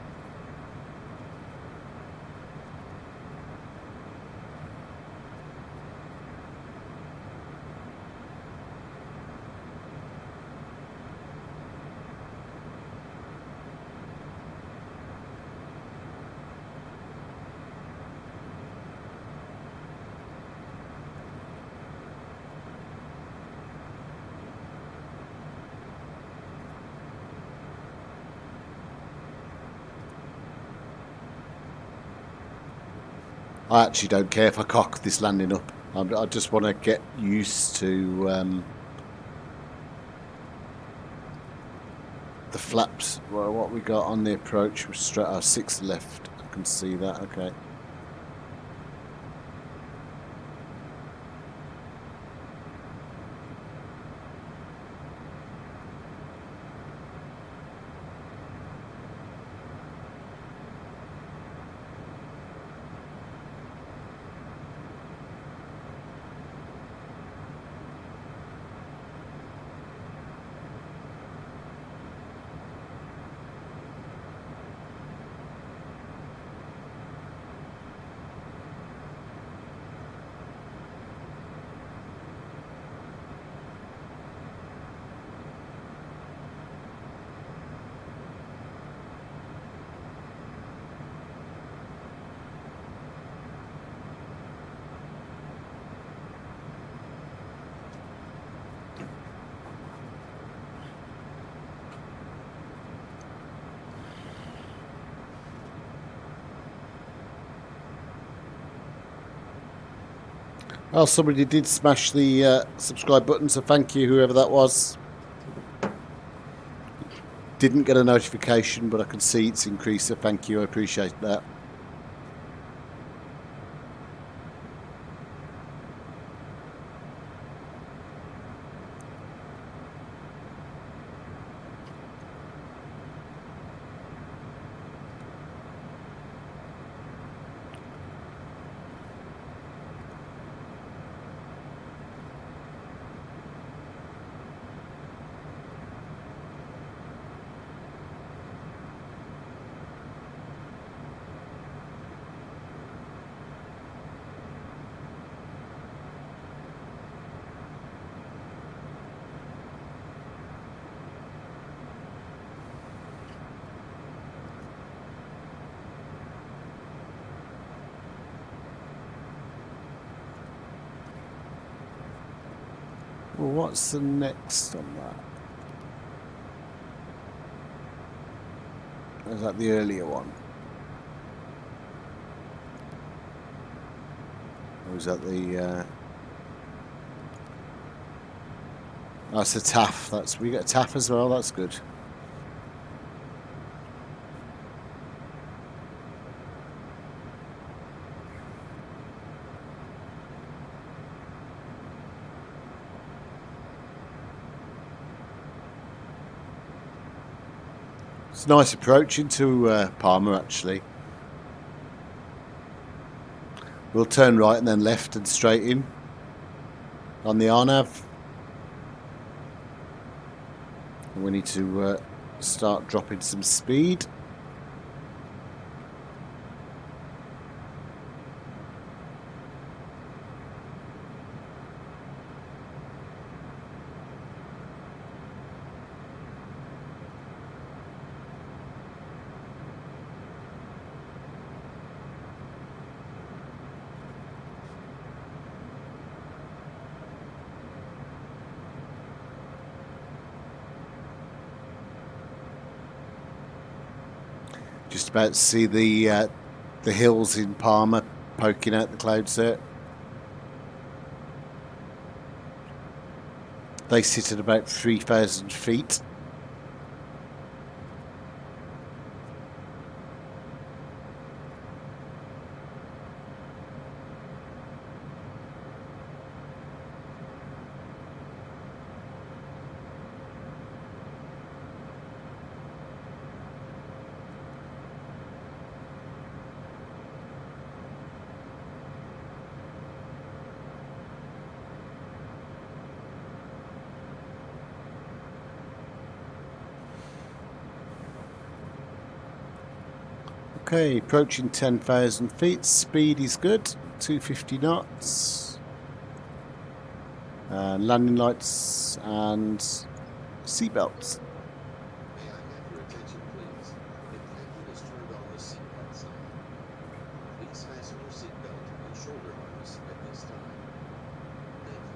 I actually don't care if I cock this landing up. I just want to get used to the flaps. Well, what we got on the approach was straight 6 left. I can see that. Okay. Well, somebody did smash the subscribe button, so thank you, whoever that was. Didn't get a notification, but I can see it's increased, so thank you, I appreciate that. Well, what's the next on that? Is that the earlier one? Or is that the... that's a TAF. We get a TAF as well, that's good. It's a nice approach into Palma, actually. We'll turn right and then left and straight in on the RNAV. We need to start dropping some speed. Just about to see the hills in Palma poking out the clouds there. They sit at about 3,000 feet. Okay, approaching 10,000 feet. Speed is good, 250 knots. Landing lights and seatbelts. May I have your attention, please? The captain has turned on the seatbelt sign. Please fasten your seatbelt and shoulder harness at this time. Thank you.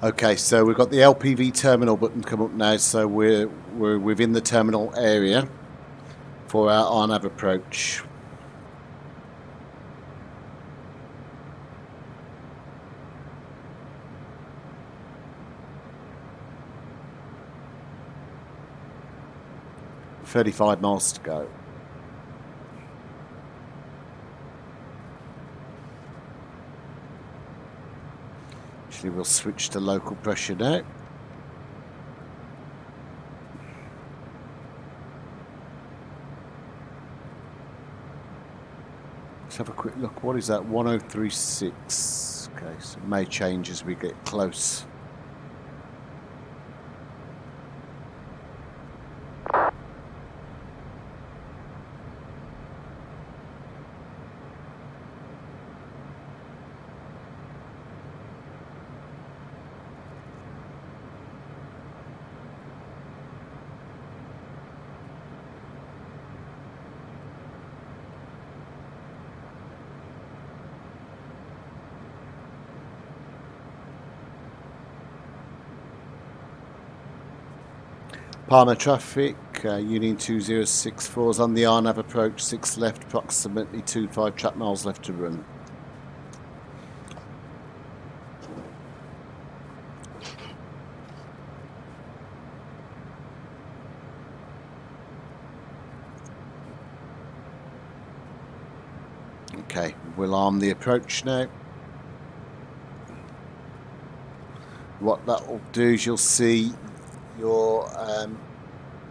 Okay, so we've got the LPV terminal button come up now, so we're within the terminal area for our RNAV approach. $35 miles to go. Actually, we'll switch to local pressure now. Let's have a quick look. What is that? 1036. Okay, so it may change as we get close. Palma traffic, Union 2064 is on the RNAV approach, 6 left, approximately 25 track miles left to run. Okay, we'll arm the approach now. What that will do is you'll see your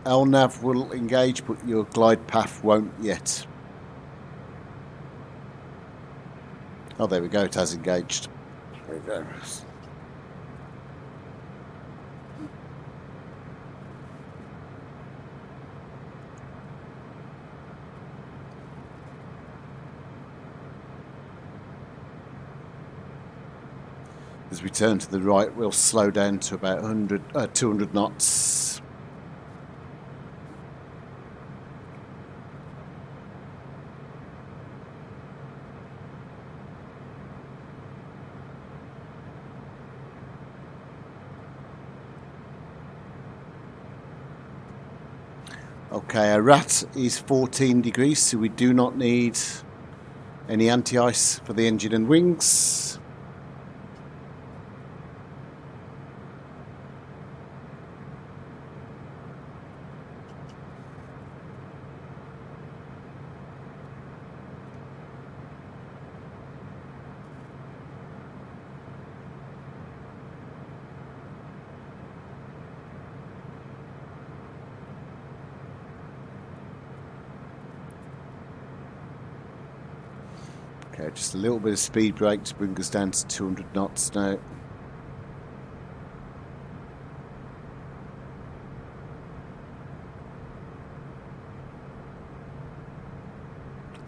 LNAV will engage, but your glide path won't yet. Oh, there we go, it has engaged. There we go. As we turn to the right, we'll slow down to about 200 knots. Okay, our RAT is 14 degrees, so we do not need any anti-ice for the engine and wings. Okay, just a little bit of speed brake to bring us down to 200 knots now.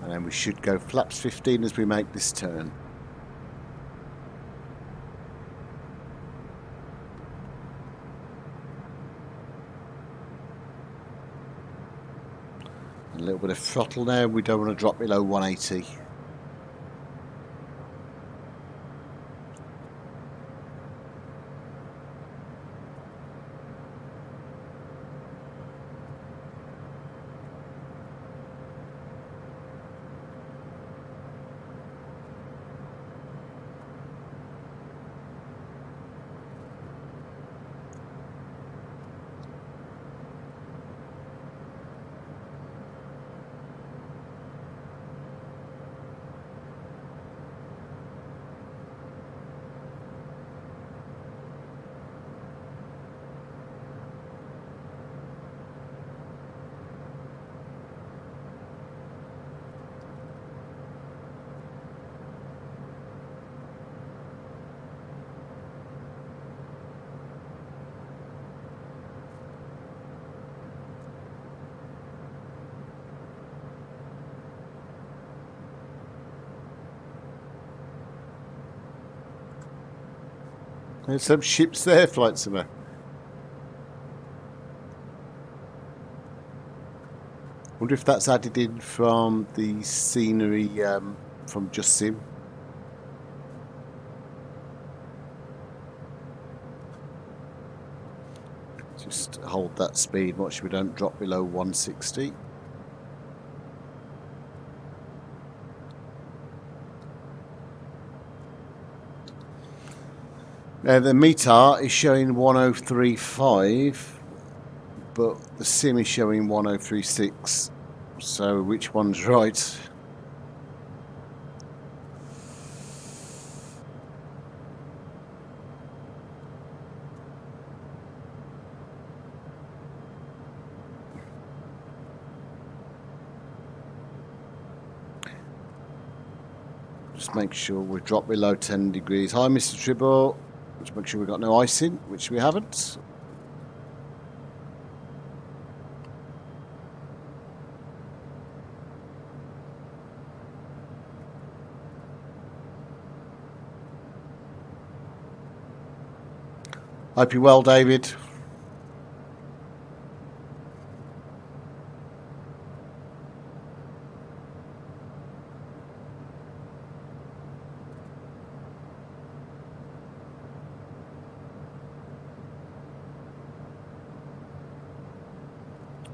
And then we should go flaps 15 as we make this turn. A little bit of throttle now, we don't want to drop below 180. There's some ships there, Flight Simmer. Wonder if that's added in from the scenery from Just Sim. Just hold that speed, watch we don't drop below 160. Now the METAR is showing 1035, but the sim is showing 1036. So which one's right? Just make sure we drop below 10 degrees. Hi, Mr. Tribble. Just make sure we've got no icing, which we haven't. Hope you're well, David.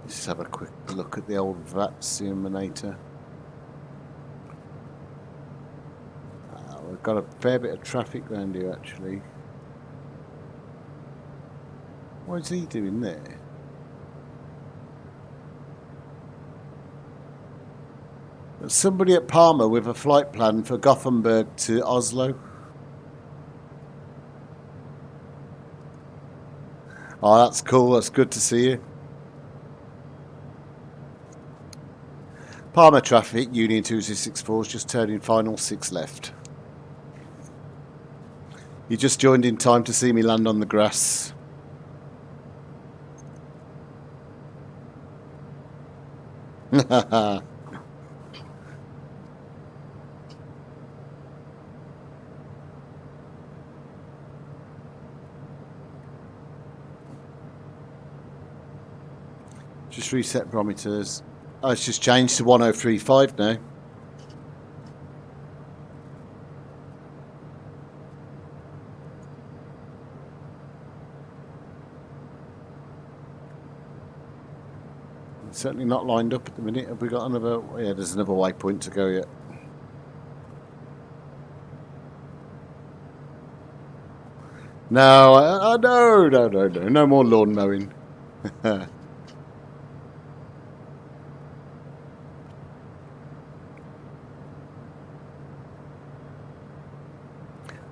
Let's have a quick look at the old Vatsim. We've got a fair bit of traffic around here, actually. What is he doing there? There's somebody at Palma with a flight plan for Gothenburg to Oslo. Oh, that's cool. That's good to see you. Palma traffic, Union 2264 is just turning final 6 left. You just joined in time to see me land on the grass. Just reset barometers. Oh, it's just changed to 1035 now. It's certainly not lined up at the minute. Have we got another? Yeah, there's another waypoint to go yet. No, no more lawn mowing.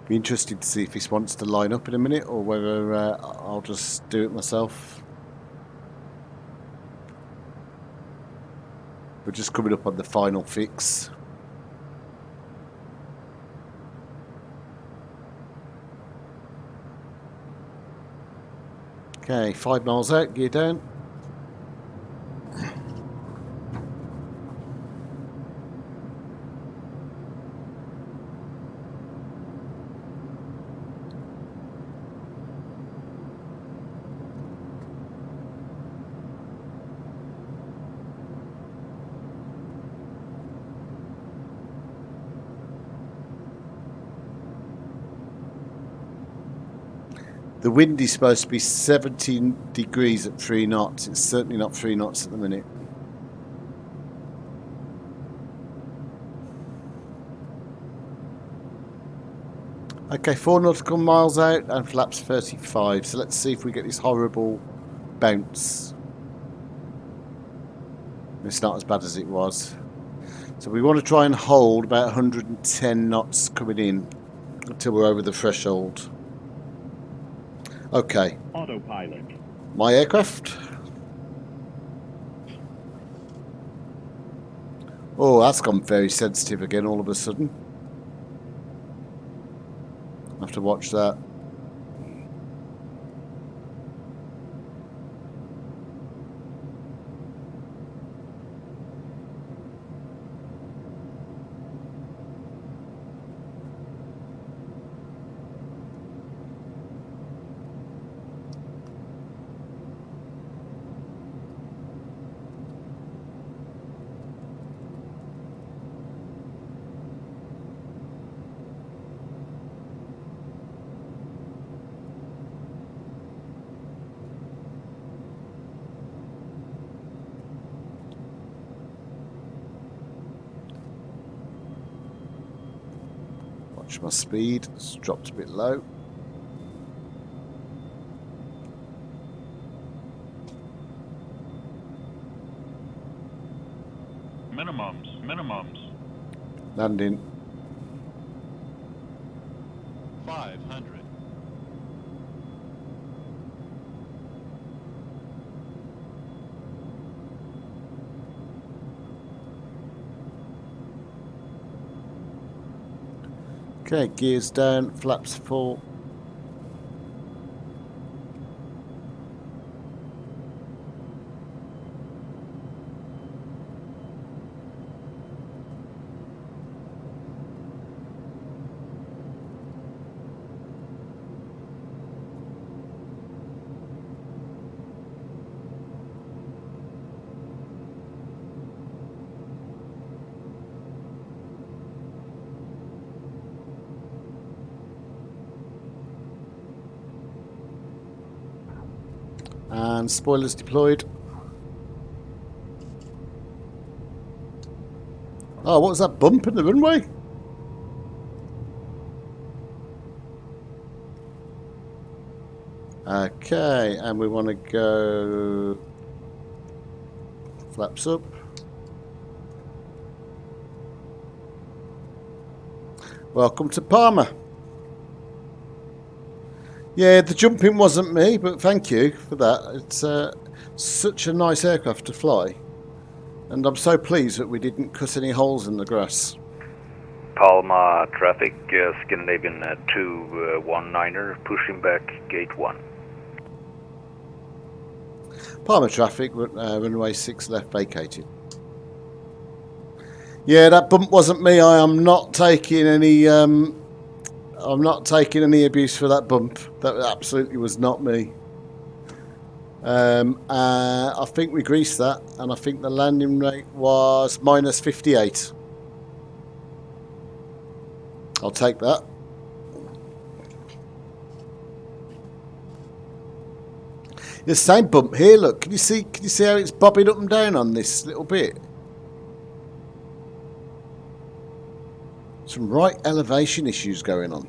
Be interested to see if he wants to line up in a minute or whether I'll just do it myself. We're just coming up on the final fix. Okay, 5 miles out, gear down. The wind is supposed to be 17 degrees at 3 knots. It's certainly not 3 knots at the minute. Okay, 4 nautical miles out and flaps 35. So let's see if we get this horrible bounce. It's not as bad as it was. So we want to try and hold about 110 knots coming in until we're over the threshold. Okay. Autopilot. My aircraft. Oh, that's gone very sensitive again all of a sudden. I have to watch that. Watch my speed, it's dropped a bit low. Minimums. Landing. 500. Okay, gears down, flaps full. And spoilers deployed. Oh, what was that bump in the runway? Okay, and we want to go flaps up. Welcome to Palma. Yeah, the jumping wasn't me, but thank you for that. It's such a nice aircraft to fly. And I'm so pleased that we didn't cut any holes in the grass. Palma traffic, Scandinavian 219er, pushing back gate 1. Palma traffic, runway 6 left vacated. Yeah, that bump wasn't me. I am not taking any. I'm not taking any abuse for that bump. That absolutely was not me. I think we greased that, and I think the landing rate was minus 58. I'll take that. The same bump here. Look, can you see how it's bobbing up and down on this little bit? Some right elevation issues going on.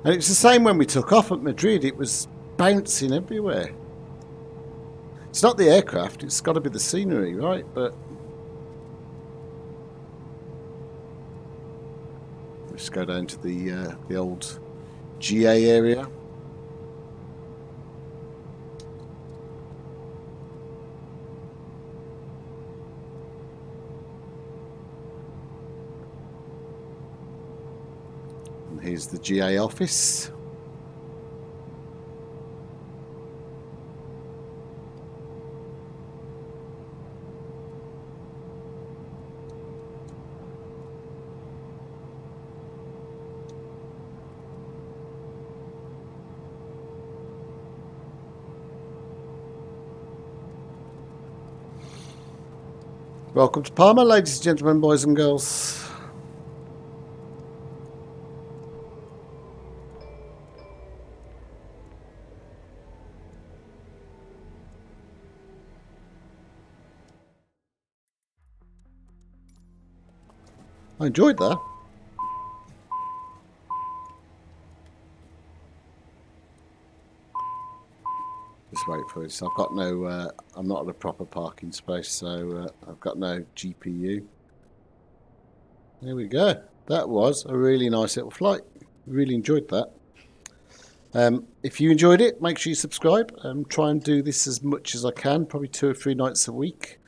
And it's the same when we took off at Madrid. It was bouncing everywhere. It's not the aircraft. It's got to be the scenery, right? But let's go down to the old GA area. And here's the GA office. Welcome to Palma, ladies and gentlemen, boys and girls. I enjoyed that. Just wait for this. I've got no. I'm not at a proper parking space, so I've got no GPU. There we go. That was a really nice little flight. Really enjoyed that. If you enjoyed it, make sure you subscribe. Try and do this as much as I can, probably 2 or 3 nights a week.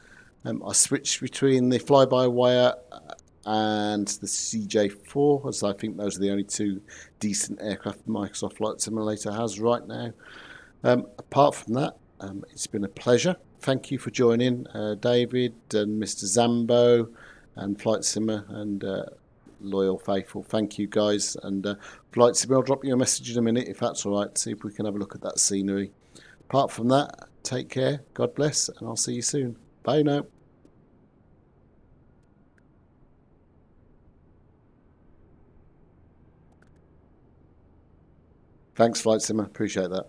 I switch between the fly-by-wire and the CJ4, as I think those are the only 2 decent aircraft Microsoft Flight Simulator has right now. Apart from that, it's been a pleasure. Thank you for joining, David and Mr. Zambo and Flight Simmer and Loyal Faithful. Thank you, guys. And Flight Simmer, I'll drop you a message in a minute if that's all right, see if we can have a look at that scenery. Apart from that, take care, God bless, and I'll see you soon. Bye now. Thanks, Flight Simmer. Appreciate that.